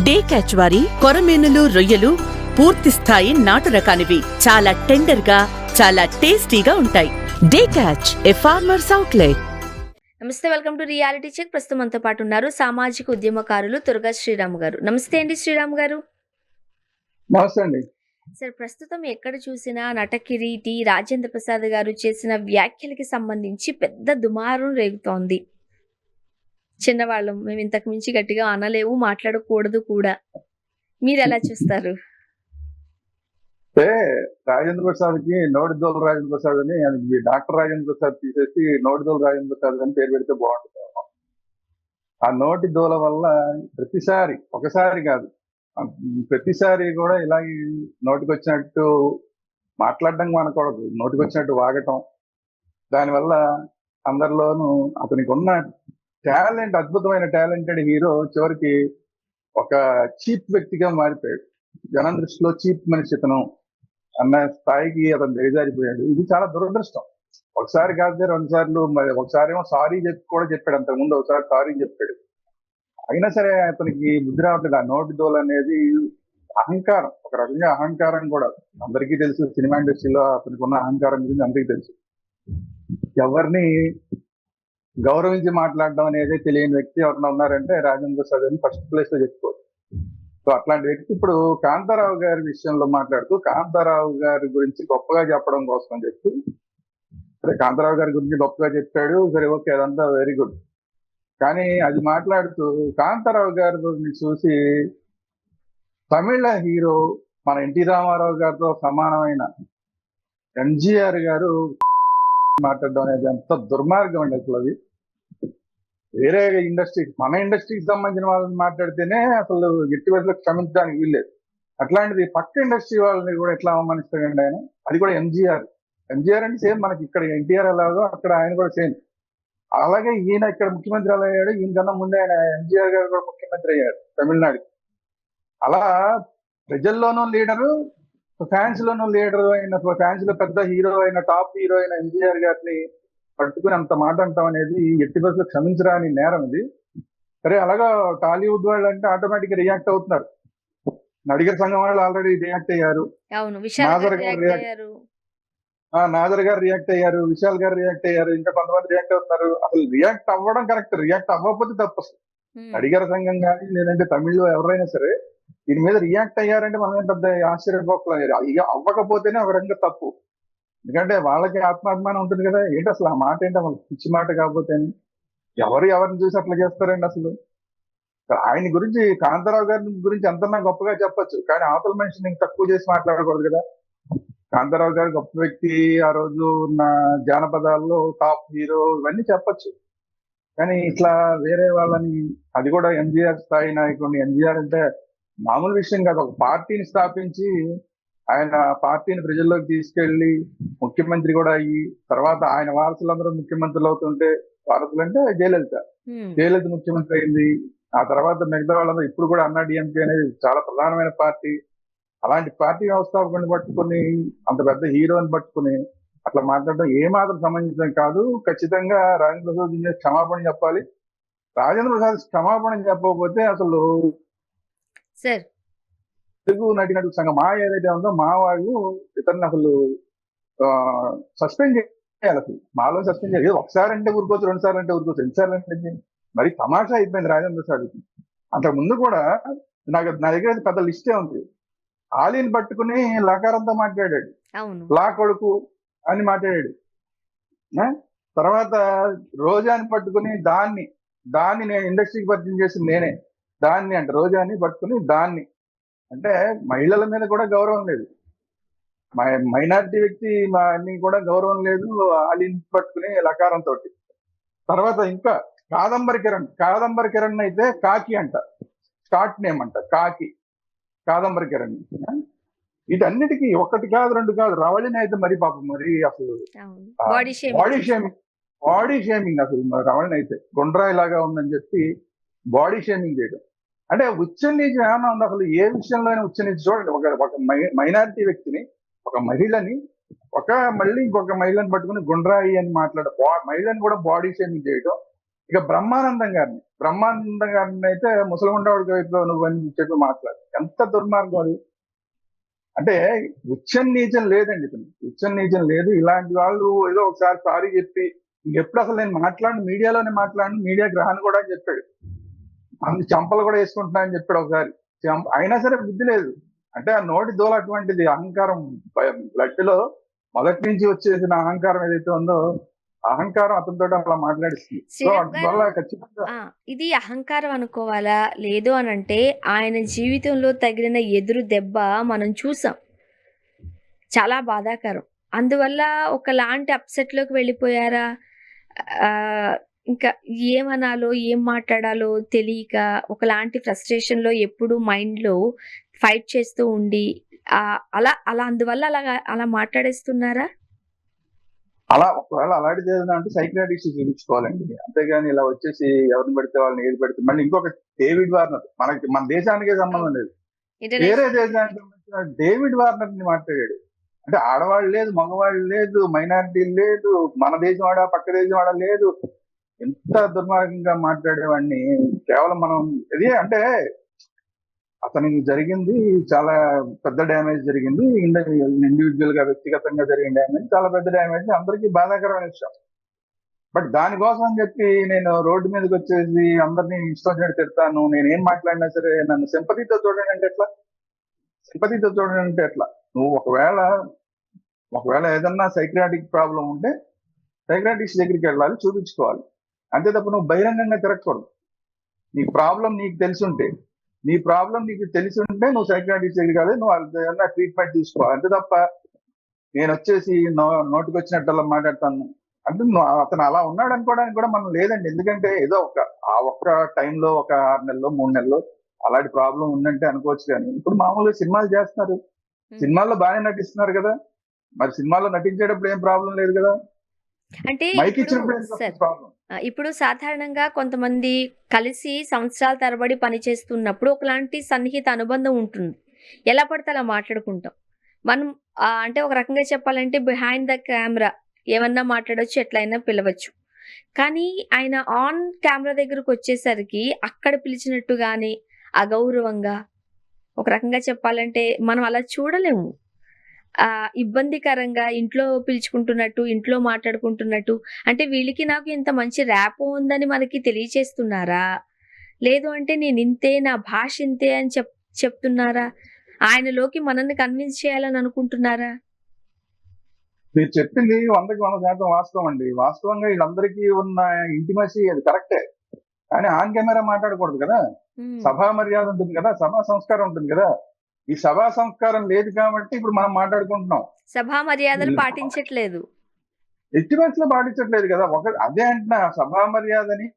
Day catch వారి కొరమీనులు, రొయ్యలు పూర్తి స్థాయి నాటు రకానివి. చాలా టెండర్ గా, చాలా టేస్టీగా ఉంటాయి. డే క్యాచ్, ఏ ఫార్మర్స్ అవుట్లెట్. నమస్తే, వెల్కమ్ టు రియాలిటీ చెక్. ప్రస్తుతం మనతో పాటు ఉన్నారు సామాజిక ఉద్యమకారులు తురగా శ్రీరామ్ గారు. నమస్తే అండి శ్రీరామ్ గారు. నమస్తే అండి. సార్, ప్రస్తుతం ఎక్కడ చూసినా నటకిరీటి రాజేంద్ర ప్రసాద్ గారు చేసిన వ్యాఖ్యలకి సంబంధించి పెద్ద దుమారం రేగుతోంది. చిన్నవాళ్ళం, మేము ఇంతకు మించి గట్టిగా అనలేవు, మాట్లాడకూడదు కూడా. మీరు ఎలా చూస్తారు? రాజేంద్ర ప్రసాద్ కి నోటిదోల రాజేంద్ర ప్రసాద్ అని, ఆయనకి డాక్టర్ రాజేంద్ర ప్రసాద్ తీసేసి నోటిదోల రాజేంద్ర ప్రసాద్ అని పేరు పెడితే బాగుంటుంది. ఆ నోటి దోల వల్ల ప్రతిసారి, ఒకసారి కాదు, ప్రతిసారి కూడా ఇలాగే నోటికి వచ్చినట్టు మాట్లాడడం అనకూడదు, నోటికి వచ్చినట్టు వాగటం. దానివల్ల అందరిలోనూ అతనికి ఉన్న టాలెంట్, అద్భుతమైన టాలెంటెడ్ హీరో చివరికి ఒక చీప్ వ్యక్తిగా మారిపోయాడు. జనం దృష్టిలో చీప్ మనిషి ఇతను అన్న స్థాయికి అతను దిగజారిపోయాడు. ఇది చాలా దురదృష్టం. ఒకసారి కాదు, 2 సార్లు, మరి ఒకసారి ఏమో సారీ కూడా చెప్పాడు. అంతకుముందు ఒకసారి సారీ చెప్పాడు. అయినా సరే అతనికి బుద్ధి రావట్లేదు. ఆ నోటి దోల అనేది అహంకారం, ఒక రకంగా అహంకారం కూడా. అందరికీ తెలుసు, సినిమా ఇండస్ట్రీలో అతనికి ఉన్న అహంకారం గురించి అందరికీ తెలుసు. ఎవరిని గౌరవించి మాట్లాడడం అనేది తెలియని వ్యక్తి ఎవరైనా ఉన్నారంటే రాజేంద్ర ప్రసాద్ అని ఫస్ట్ ప్లేస్ లో చెప్పుకోవచ్చు. సో అట్లాంటి వ్యక్తి ఇప్పుడు కాంతారావు గారి విషయంలో మాట్లాడుతూ కాంతారావు గారి గురించి గొప్పగా చెప్పడం కోసం అని చెప్పి, సరే కాంతారావు గారి గురించి గొప్పగా చెప్పాడు, సరే ఓకే, అదంతా వెరీ గుడ్. కానీ అది మాట్లాడుతూ కాంతారావు గారి గురించి చూసి తమిళ హీరో మన ఎన్టీ రామారావు గారితో సమానమైన ఎంజీఆర్ గారు మాట్లాడడం అనేది ఎంత దుర్మార్గం అండి అసలు. అది వేరే ఇండస్ట్రీ, మన ఇండస్ట్రీకి సంబంధించిన వాళ్ళని మాట్లాడితేనే అసలు ఎట్టి వయసులో క్షమించడానికి వీల్లేదు. అట్లాంటిది పక్క ఇండస్ట్రీ వాళ్ళని కూడా ఎట్లా అవమానిస్తాడండి ఆయన. అది కూడా ఎంజీఆర్. ఎంజీఆర్ అంటే సేమ్ మనకి ఇక్కడ ఎన్టీఆర్ ఎలాగో అక్కడ ఆయన కూడా సేమ్. అలాగే ఈయన ఇక్కడ ముఖ్యమంత్రి ఎలా అయ్యాడు, ఈయన కన్నా ముందే ఆయన ఎంజీఆర్ గారు కూడా ముఖ్యమంత్రి అయ్యాడు తమిళనాడుకి. అలా ప్రజల్లోనూ లీడరు, ఫ్యాన్స్ లోనూ లీడర్ అయిన, ఫ్యాన్స్ లో పెద్ద హీరో అయిన, టాప్ హీరో అయిన ఎంజీఆర్ గారిని పట్టుకుని అంత మాట అంటాం అనేది ఎట్టి బస్సులో క్షమించరాని నేరం ఇది. సరే, అలాగా టాలీవుడ్ వాళ్ళు అంటే ఆటోమేటిక్ గా రియాక్ట్ అవుతున్నారు. నడిగర్ సంఘం వాళ్ళు ఆల్రెడీ రియాక్ట్ అయ్యారు. నాజర్ గారు రియాక్ట్ అయ్యారు, విశాల్ గారు రియాక్ట్ అయ్యారు, ఇంకా కొంతమంది రియాక్ట్ అవుతున్నారు. అసలు రియాక్ట్ అవ్వడం కరెక్ట్, రియాక్ట్ అవ్వకపోతే తప్పు. అసలు నడిగర్ సంఘం కానీ లేదంటే తమిళ్లో ఎవరైనా సరే దీని మీద రియాక్ట్ అయ్యారంటే మనం పెద్ద ఆశ్చర్యపోకలేదు. అవ్వకపోతేనే ఒక రకంగా తప్పు. ఎందుకంటే వాళ్ళకి ఆత్మాభిమానం ఉంటుంది కదా. ఏంటి అసలు ఆ మాట ఏంటి, వాళ్ళకి పిచ్చి మాట కాకపోతే ఎవరిని చూసి అట్లా చేస్తారండి అసలు. ఆయన గురించి, కాంతారావు గారి గురించి ఎంతన్నా గొప్పగా చెప్పొచ్చు, కానీ అవతల మనిషిని తక్కువ చేసి మాట్లాడకూడదు కదా. కాంతారావు గారు గొప్ప వ్యక్తి, ఆ రోజు ఉన్న జానపదాల్లో టాప్ హీరో, ఇవన్నీ చెప్పొచ్చు. కానీ ఇట్లా వేరే వాళ్ళని, అది కూడా ఎంజీఆర్ స్థాయి నాయకుడిని, ఎంజీఆర్ అంటే మామూలు విషయం కాదు. ఒక పార్టీని స్థాపించి ఆయన పార్టీని ప్రజల్లోకి తీసుకెళ్లి ముఖ్యమంత్రి కూడా అయ్యి, తర్వాత ఆయన వారసులందరూ ముఖ్యమంత్రులు అవుతుంటే, వారసులు అంటే జయలలిత ముఖ్యమంత్రి అయింది. ఆ తర్వాత మిగతా వాళ్ళందరూ, ఇప్పుడు కూడా అన్నా డిఎంకే అనేది చాలా ప్రధానమైన పార్టీ. అలాంటి పార్టీ వ్యవస్థాపకుని పట్టుకుని, అంత పెద్ద హీరోని పట్టుకుని అట్లా మాట్లాడడం ఏమాత్రం సంబంధించడం కాదు. ఖచ్చితంగా రాజేంద్ర ప్రసాద్ క్షమాపణ చెప్పాలి. రాజేంద్ర ప్రసాద్ క్షమాపణ చెప్పకపోతే అసలు తెలుగు నటినటు సంఘం మా ఏదైతే ఉందో మా వాళ్ళు ఇతరుని అసలు సస్పెండ్ చేయాలి. అసలు మాలో సస్పెండ్ చేయాలి. ఒకసారి అంటే ఊరుకోవచ్చు, 2 సార్లు అంటే ఊరుకోవచ్చు, 2 సార్లు అంటే మరి తమాషా అయిపోయింది రాజేంద్ర ప్రసాద్కి. అంతకు ముందు కూడా నా దగ్గర పెద్ద లిస్టే ఉంది. ఆలీని పట్టుకుని లకారంతో మాట్లాడాడు, లా కొడుకు అని మాట్లాడాడు. తర్వాత రోజాని పట్టుకుని దాన్ని నేను ఇండస్ట్రీకి పరిచయం చేసింది నేనే, దాన్ని అంటే రోజాని పట్టుకుని దాన్ని అంటే మహిళల మీద కూడా గౌరవం లేదు, మైనారిటీ వ్యక్తి అన్ని కూడా గౌరవం లేదు. ఆలీని పట్టుకుని లకారంతో. తర్వాత ఇంకా కాదంబరి కిరణ్ అయితే కాకి అంట, షార్ట్ నేమ్ అంట కాదంబరి కిరణ్. వీటన్నిటికీ ఒకటి కాదు, 2 కాదు, రవళిని అయితే మరి పాపం మరి అసలు బాడీ షేమింగ్ అసలు రవళిని అయితే గుండ్రాయి లాగా ఉందని చెప్పి బాడీ షేమింగ్ చేయడం అంటే ఉచ్చనీచం ఏమన్నా ఉంది అసలు. ఏ విషయంలో అయినా ఉచ్చనీచం చూడండి. ఒక మైనారిటీ వ్యక్తిని, ఒక మహిళని, మళ్ళీ ఇంకొక మహిళని పట్టుకుని గుండ్రాయి అని మహిళని కూడా బాడీ షేమింగ్ చేయడం, ఇక బ్రహ్మానందం గారిని అయితే ముసలిగుండవాడికి వైపు నువ్వు అని చెప్పి మాట్లాడు. ఎంత దుర్మార్గం అది. అంటే ఉచ్చం నీచం లేదండి, ఇతను ఉచ్చం నీచం లేదు. ఇలాంటి వాళ్ళు ఏదో ఒకసారి సారీ చెప్పి ఇంకెప్పుడు అసలు నేను మీడియాలోనే మాట్లాడిన, మీడియా గ్రహాన్ని కూడా అని చెప్పాడు. అందు చంపలు కూడా వేసుకుంటున్నా అని చెప్పాడు ఒకసారి. అయినా సరే బుద్ధి లేదు. అంటే ఆ నోటి దూల అటువంటిది, అహంకారం బ్లడ్ లో మొదటి నుంచి వచ్చేసిన అహంకారం ఏదైతే ఉందో, అహంకారం అతనితో అలా మాట్లాడిస్తుంది. సో శ్రీరామ్ గారు, అందువల్ల ఖచ్చితంగా ఇది అహంకారం అనుకోవాలా? లేదు అని అంటే ఆయన జీవితంలో తగిలిన ఎదురు దెబ్బ మనం చూసాం, చాలా బాధాకరం. అందువల్ల ఒకలాంటి అప్సెట్లోకి వెళ్ళిపోయారా? ఆ, ఇంకా ఏమనాలో ఏం మాట్లాడాలో తెలియక ఒకలాంటి ఫ్రస్ట్రేషన్లో ఎప్పుడు మైండ్లో ఫైట్ చేస్తూ ఉండి అలా అలా అందువల్ల అలా మాట్లాడేస్తున్నారా? అలా ఒకవేళ అలాంటిది ఏదైనా అంటే సైకియాట్రిస్ట్ చూపించుకోవాలండి. అంతేగాని ఇలా వచ్చేసి ఎవరిని పెడితే వాళ్ళని ఏది పెడితే. మళ్ళీ ఇంకొక డేవిడ్ వార్నర్, మన దేశానికే సంబంధం లేదు, వేరే దేశానికి సంబంధించిన డేవిడ్ వార్నర్ ని మాట్లాడాడు. అంటే ఆడవాళ్ళు లేదు, మగవాళ్ళు లేదు, మైనారిటీ లేదు, మన దేశం వాడా పక్క దేశం వాడా లేదు. ఎంత దుర్మార్గంగా మాట్లాడేవాడిని. కేవలం మనం ఇది అంటే అతనికి జరిగింది చాలా పెద్ద డ్యామేజ్ జరిగింది. ఇండివిజువల్ గా వ్యక్తిగతంగా జరిగిన డ్యామేజ్ చాలా పెద్ద డ్యామేజ్, అందరికీ బాధాకరమైన విషయం. బట్ దానికోసం అని చెప్పి నేను రోడ్డు మీదకి వచ్చేసి అందరినీ ఇష్టం వచ్చినట్టు తిడతాను, నేనేం మాట్లాడినా సరే నన్ను సింపతితో చూడండి అంటే ఎట్లా? సింపతితో చూడండి అంటే ఎట్లా? నువ్వు ఒకవేళ ఏదన్నా సైక్రాటిక్ ప్రాబ్లం ఉంటే సైక్రాటిస్ట్ దగ్గరికి వెళ్ళాలి, చూపించుకోవాలి. అంతే తప్ప నువ్వు బహిరంగంగా తిరగకూడదు. నీ ప్రాబ్లం నీకు తెలిసి ఉంటే నువ్వు సైక్రాటిస్ట్ దగ్గరికి వెళ్ళాలి, నువ్వు ఏదన్నా ట్రీట్మెంట్ తీసుకోవాలి. అంతే తప్ప నేను వచ్చేసి నోటికి వచ్చినట్టల్లా మాట్లాడతాను అంటే అతను అలా ఉన్నాడు అనుకోవడానికి కూడా మనం లేదండి. ఎందుకంటే ఏదో ఒక్క టైంలో ఒక 6 నెలలు 3 నెలలు అలాంటి ప్రాబ్లం ఉందంటే అనుకోవచ్చు. కానీ ఇప్పుడు మామూలుగా సినిమాలు చేస్తున్నారు, సినిమాల్లో బాగానే నటిస్తున్నారు కదా, మరి సినిమాలో నటించేటప్పుడు ఏం ప్రాబ్లం లేదు కదా. అంటే మైక్ ఇచ్చినప్పుడు ప్రాబ్లం. ఇప్పుడు సాధారణంగా కొంతమంది కలిసి సంవత్సరాల తరబడి పనిచేస్తున్నప్పుడు ఒకలాంటి సన్నిహిత అనుబంధం ఉంటుంది, ఎలా పడితే అలా మాట్లాడుకుంటాం మనం. అంటే ఒక రకంగా చెప్పాలంటే బిహైండ్ ద కెమెరా ఏమన్నా మాట్లాడవచ్చు, ఎట్లయినా పిలవచ్చు. కానీ ఆయన ఆన్ కెమెరా దగ్గరకు వచ్చేసరికి అక్కడ పిలిచినట్టుగానే అగౌరవంగా, ఒక రకంగా చెప్పాలంటే మనం అలా చూడలేము. ఇబ్బందికరంగా ఇంట్లో పిలుచుకుంటున్నట్టు, ఇంట్లో మాట్లాడుకుంటున్నట్టు. అంటే వీళ్ళకి నాకు ఇంత మంచి ర్యాపో ఉందని మనకి తెలియచేస్తున్నారా? లేదు అంటే నేను ఇంతే, నా భాష ఇంతే అని చెప్తున్నారా? ఆయనలోకి మనల్ని కన్విన్స్ చేయాలని అనుకుంటున్నారా? మీరు చెప్పింది 100% వాస్తవం అండి. వాస్తవంగా వీళ్ళందరికీ ఉన్న ఇంటిమసీ అది కరెక్టే. కానీ ఆన్ కెమెరా మాట్లాడకూడదు కదా. సభా మర్యాద ఉంటుంది కదా, సభా సంస్కారం ఉంటుంది కదా. ఈ సభా సంస్కారం లేదు కాబట్టి ఇప్పుడు మనం మాట్లాడుకుంటున్నాం. సభా మర్యాదలు పాటించట్లేదు, ఎట్టి లో పాటించట్లేదు కదా. అదే అంటున్నా, సభా మర్యాదని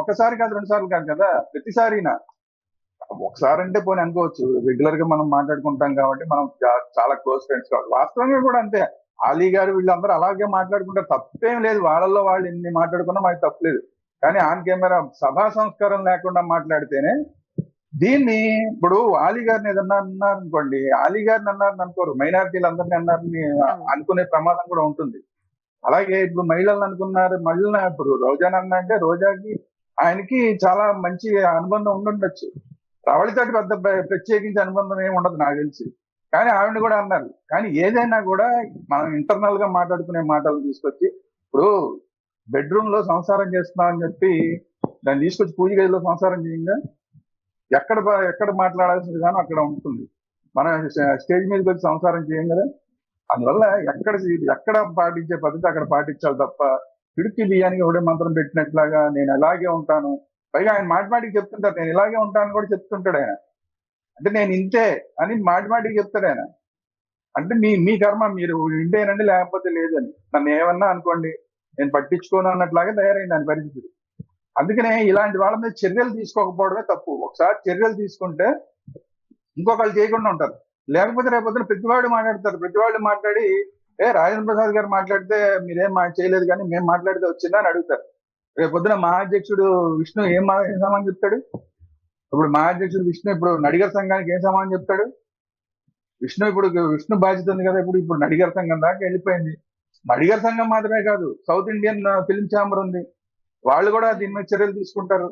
ఒకసారి కాదు 2 సార్లు కాదు కదా, ప్రతిసారినా. ఒకసారి అంటే పోనీ అనుకోవచ్చు, రెగ్యులర్ గా మనం మాట్లాడుకుంటాం కాబట్టి మనం చాలా క్లోజ్ ఫ్రెండ్స్ కాబట్టి. వాస్తవంగా కూడా అంతే. ఆలీ గారు వీళ్ళందరూ అలాగే మాట్లాడుకుంటారు, తప్పేం లేదు. వాళ్ళల్లో వాళ్ళు ఎన్ని మాట్లాడుకున్నా మనకి తప్పలేదు. కానీ ఆన్ కెమెరా సభా సంస్కారం లేకుండా మాట్లాడితేనే దీన్ని. ఇప్పుడు ఆలీ గారిని ఏదన్నా అన్నారనుకోండి, ఆలీ గారిని అన్నారని అనుకోరు, మైనారిటీలు అందరినీ అన్నారని అనుకునే ప్రమాదం కూడా ఉంటుంది. అలాగే ఇప్పుడు మహిళలను అనుకున్నారు, మహిళ ఇప్పుడు రోజాని అన్నా అంటే రోజాకి ఆయనకి చాలా మంచి అనుబంధం ఉండుండొచ్చు, రవళితోటి పెద్ద ప్రత్యేకించి అనుబంధం ఏమి ఉండదు నాకు తెలిసి. కానీ ఆవిడని కూడా అన్నారు. కానీ ఏదైనా కూడా మనం ఇంటర్నల్ గా మాట్లాడుకునే మాటలు తీసుకొచ్చి, ఇప్పుడు బెడ్రూమ్ లో సంసారం చేస్తున్నామని చెప్పి దాన్ని తీసుకొచ్చి పూజ గదిలో సంసారం చేయంగా ఎక్కడ మాట్లాడాల్సింది కానీ అక్కడ ఉంటుంది. మనం స్టేజ్ మీదకి వచ్చి సంసారం చేయం కదా. అందువల్ల ఎక్కడ పాటించే పద్ధతి అక్కడ పాటించాలి తప్ప పిడికి బియ్యానికి ఒకటే మంత్రం పెట్టినట్లాగా నేను అలాగే ఉంటాను. పైగా ఆయన మాటిమాటికి చెప్తుంటారు, నేను ఇలాగే ఉంటాను కూడా చెప్తుంటాడు ఆయన. అంటే నేను ఇంతే అని మాటిమాటికి చెప్తాడు ఆయన. అంటే మీ కర్మ, మీరు ఇంటేనండి లేకపోతే లేదని. నన్ను ఏమన్నా అనుకోండి, నేను పట్టించుకోను అన్నట్లాగా తయారైంది దాని పరిస్థితి. అందుకనే ఇలాంటి వాళ్ళ మీద చర్యలు తీసుకోకపోవడమే తప్పు. ఒకసారి చర్యలు తీసుకుంటే ఇంకొకళ్ళు చేయకుండా ఉంటారు. లేకపోతే రేపొద్దున ప్రతివాడు మాట్లాడతారు, ప్రతివాళ్ళు మాట్లాడి రాజేంద్ర ప్రసాద్ గారు మాట్లాడితే మీరేం చేయలేదు కానీ మేము మాట్లాడితే వచ్చిందా అని అడుగుతారు. రేపొద్దున మా అధ్యక్షుడు విష్ణు ఏం సమాధానం చెప్తాడు? ఇప్పుడు మా అధ్యక్షుడు విష్ణు ఇప్పుడు నడిగర్ సంఘానికి ఏం సమాధానం చెప్తాడు? విష్ణు బాధ్యత ఉంది కదా. ఇప్పుడు నడిగర్ సంఘం దాకా వెళ్ళిపోయింది. నడిగర్ సంఘం మాత్రమే కాదు, సౌత్ ఇండియన్ ఫిల్మ్ ఛాంబర్ ఉంది, వాళ్ళు కూడా దీని మీద చర్యలు తీసుకుంటారు.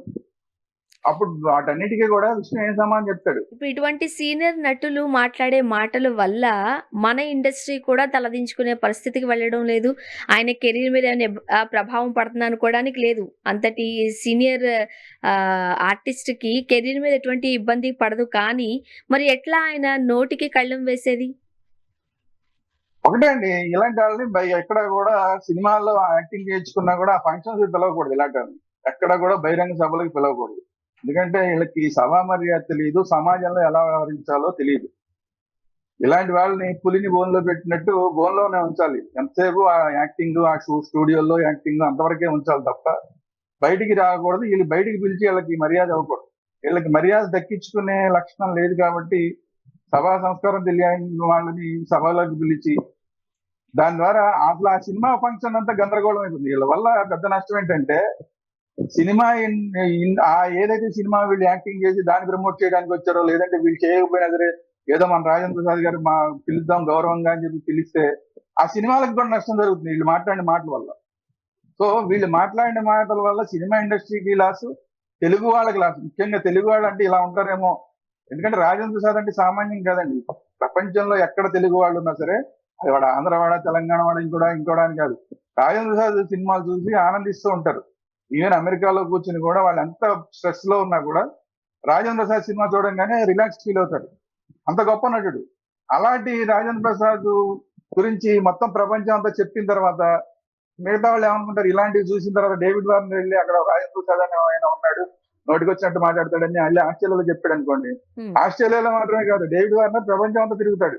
అప్పుడు వాటన్నిటికీ కూడా విష్ణు ఏం సమాధానం చెప్తాడు. ఇప్పుడు ఇటువంటి సీనియర్ నటులు మాట్లాడే మాటల వల్ల మన ఇండస్ట్రీ కూడా తలదించుకునే పరిస్థితికి వెళ్ళడం లేదు. ఆయన కెరీర్ మీద ఏమైనా ప్రభావం పడుతుంది అనుకోవడానికి లేదు. అంతటి సీనియర్ ఆర్టిస్ట్కి కెరీర్ మీద ఎటువంటి ఇబ్బంది పడదు. కానీ మరి ఎట్లా ఆయన నోటికి కళ్ళెం వేసేది? ఒకటే అండి, ఇలాంటి వాళ్ళని ఎక్కడ కూడా సినిమాల్లో యాక్టింగ్ చేయించుకున్నా కూడా ఆ ఫంక్షన్స్ పిలవకూడదు. ఇలాంటి వాళ్ళని ఎక్కడ కూడా బహిరంగ సభలకు పిలవకూడదు. ఎందుకంటే వీళ్ళకి సభా మర్యాద తెలియదు, సమాజంలో ఎలా వ్యవహరించాలో తెలియదు. ఇలాంటి వాళ్ళని పులిని బోన్లో పెట్టినట్టు బోన్లోనే ఉంచాలి. ఎంతసేపు ఆ యాక్టింగ్, ఆ స్టూడియోలో యాక్టింగ్ అంతవరకే ఉంచాలి తప్ప బయటికి రాకూడదు. వీళ్ళు బయటికి పిలిచి వీళ్ళకి మర్యాద ఇవ్వకూడదు. వీళ్ళకి మర్యాద దక్కించుకునే లక్షణం లేదు కాబట్టి సభా సంస్కారం తెలియని వాళ్ళని సభలోకి పిలిచి దాని ద్వారా అసలు ఆ సినిమా ఫంక్షన్ అంతా గందరగోళం అయిపోతుంది. వీళ్ళ వల్ల పెద్ద నష్టం ఏంటంటే సినిమా ఏదైతే సినిమా వీళ్ళు యాక్టింగ్ చేసి దాన్ని ప్రమోట్ చేయడానికి వచ్చారో, లేదంటే వీళ్ళు చేయకపోయినా సరే ఏదో మన రాజేంద్ర ప్రసాద్ గారు పిలుద్దాం గౌరవంగా అని చెప్పి పిలిస్తే ఆ సినిమాలకు కూడా నష్టం జరుగుతుంది వీళ్ళు మాట్లాడిన మాటల వల్ల. సో వీళ్ళు మాట్లాడిన మాటల వల్ల సినిమా ఇండస్ట్రీకి లాస్, తెలుగు వాళ్ళకి లాస్. ముఖ్యంగా తెలుగు వాళ్ళు అంటే ఇలా ఉంటారేమో. ఎందుకంటే రాజేంద్ర ప్రసాద్ అంటే సామాన్యం కాదండి. ప్రపంచంలో ఎక్కడ తెలుగు వాళ్ళు ఉన్నా సరే, అది వాడు ఆంధ్రవాడ, తెలంగాణ వాడు, ఇంకోడా అని కాదు, రాజేంద్ర ప్రసాద్ సినిమాలు చూసి ఆనందిస్తూ ఉంటారు. ఈవెన్ అమెరికాలో కూర్చుని కూడా వాళ్ళు ఎంత స్ట్రెస్ లో ఉన్నా కూడా రాజేంద్ర ప్రసాద్ సినిమా చూడంగానే రిలాక్స్ ఫీల్ అవుతాడు. అంత గొప్ప నటుడు. అలాంటి రాజేంద్ర ప్రసాద్ గురించి మొత్తం ప్రపంచం అంతా చెప్పిన తర్వాత మిగతా వాళ్ళు ఏమనుకుంటారు, ఇలాంటివి చూసిన తర్వాత డేవిడ్ వార్నర్ వెళ్ళి అక్కడ రాజేంద్ర ప్రసాద్ అని ఆయన ఉన్నాడు, నోటికి వచ్చినట్టు మాట్లాడతాడని వెళ్ళి ఆస్ట్రేలియాలో చెప్పాడు అనుకోండి. ఆస్ట్రేలియాలో మాత్రమే కాదు, డేవిడ్ వార్నర్ ప్రపంచం అంతా తిరుగుతాడు.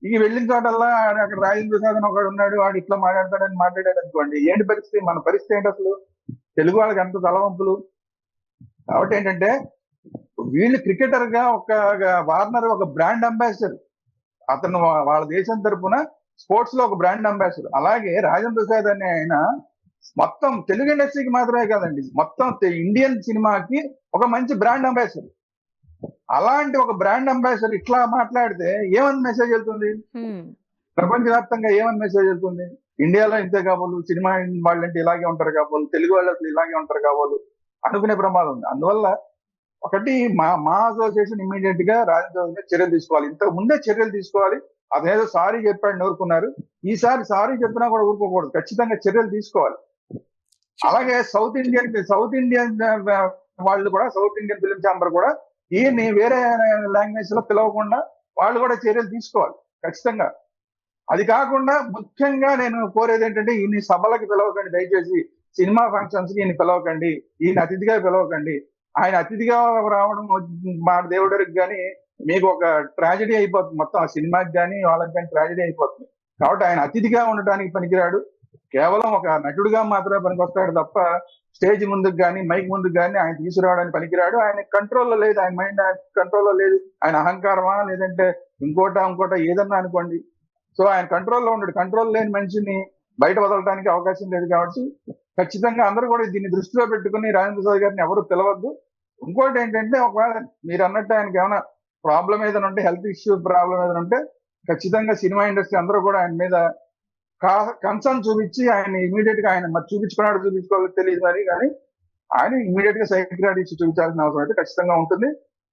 ఇక వెళ్ళిన చోటల్లా అక్కడ రాజేంద్ర ప్రసాద్ అని ఒకడు ఉన్నాడు, వాడు ఇట్లా మాట్లాడతాడని మాట్లాడాడు అనుకోండి. ఏంటి పరిస్థితి? మన పరిస్థితి ఏంటి అసలు? తెలుగు వాళ్ళకి ఎంత తలవంపులు. కాబట్టి ఏంటంటే వీళ్ళు క్రికెటర్ గా వార్నర్ ఒక బ్రాండ్ అంబాసిడర్. అతను వాళ్ళ దేశం తరఫున స్పోర్ట్స్ లో ఒక బ్రాండ్ అంబాసిడర్. అలాగే రాజేంద్ర ప్రసాద్ అనే ఆయన మొత్తం తెలుగు ఇండస్ట్రీకి మాత్రమే కాదండి, మొత్తం ఇండియన్ సినిమాకి ఒక మంచి బ్రాండ్ అంబాసిడర్. అలాంటి ఒక బ్రాండ్ అంబాసిడర్ ఇట్లా మాట్లాడితే ఏమని మెసేజ్ వెళ్తుంది? ప్రపంచవ్యాప్తంగా ఏమని మెసేజ్ వెళ్తుంది? ఇండియాలో ఇంతే కాబోలు, సినిమా వాళ్ళంటే ఇలాగే ఉంటారు కాబోలు, తెలుగు వాళ్ళు అసలు ఇలాగే ఉంటారు కాబోలు అనుకునే ప్రమాదం ఉంది. అందువల్ల ఒకటి మా అసోసియేషన్ ఇమ్మీడియట్ గా రాజేంద్ర చర్యలు తీసుకోవాలి. ఇంతకు ముందే చర్యలు తీసుకోవాలి. అదేదో సారీ చెప్పాడు నూరుకున్నారు, ఈసారి సారీ చెప్పినా కూడా ఊరుకోకూడదు, ఖచ్చితంగా చర్యలు తీసుకోవాలి. అలాగే సౌత్ ఇండియన్ వాళ్ళు కూడా, సౌత్ ఇండియన్ ఫిలిం ఛాంబర్ కూడా ఈయన్ని వేరే లాంగ్వేజ్ లో పిలవకుండా వాళ్ళు కూడా చర్యలు తీసుకోవాలి ఖచ్చితంగా. అది కాకుండా ముఖ్యంగా నేను కోరేది ఏంటంటే, ఈయన సభలకు పిలవకండి దయచేసి, సినిమా ఫంక్షన్స్ కి ఈయన పిలవకండి, ఈయన అతిథిగా పిలవకండి. ఆయన అతిథిగా రావడం మా దేవుడికి కానీ మీకు ఒక ట్రాజడీ అయిపోతుంది, మొత్తం ఆ సినిమాకి కానీ వాళ్ళకి కానీ ట్రాజడీ అయిపోతుంది. కాబట్టి ఆయన అతిథిగా ఉండటానికి పనికిరాడు, కేవలం ఒక నటుడిగా మాత్రమే పనికొస్తాడు తప్ప స్టేజ్ ముందుకు కానీ మైక్ ముందుకు కానీ ఆయన తీసుకురావడానికి పనికిరాడు. ఆయన కంట్రోల్లో లేదు, ఆయన మైండ్ కంట్రోల్లో లేదు. ఆయన అహంకారమా లేదంటే ఇంకోట ఏదన్నా అనుకోండి. సో ఆయన కంట్రోల్లో ఉన్నాడు. కంట్రోల్ లేని మనిషిని బయట వదలడానికి అవకాశం లేదు. కాబట్టి ఖచ్చితంగా అందరూ కూడా దీన్ని దృష్టిలో పెట్టుకుని రాజేంద్ర ప్రసాద్ గారిని ఎవరు పిలవద్దు. ఇంకోటి ఏంటంటే, ఒకవేళ మీరు అన్నట్టు ఆయనకి ఏమైనా ప్రాబ్లం ఏదైనా ఉంటే, హెల్త్ ఇష్యూ ప్రాబ్లం ఏదైనా ఉంటే, ఖచ్చితంగా సినిమా ఇండస్ట్రీ అందరూ కూడా ఆయన మీద కన్సర్న్ చూపించి ఆయన ఇమీడియట్ గా, ఆయన మరి చూపించుకోవాలో తెలియదు కానీ ఆయన ఇమీడియట్ గా సైకియాట్రిస్ట్ చూపించాల్సిన అవసరం అయితే ఖచ్చితంగా ఉంటుంది.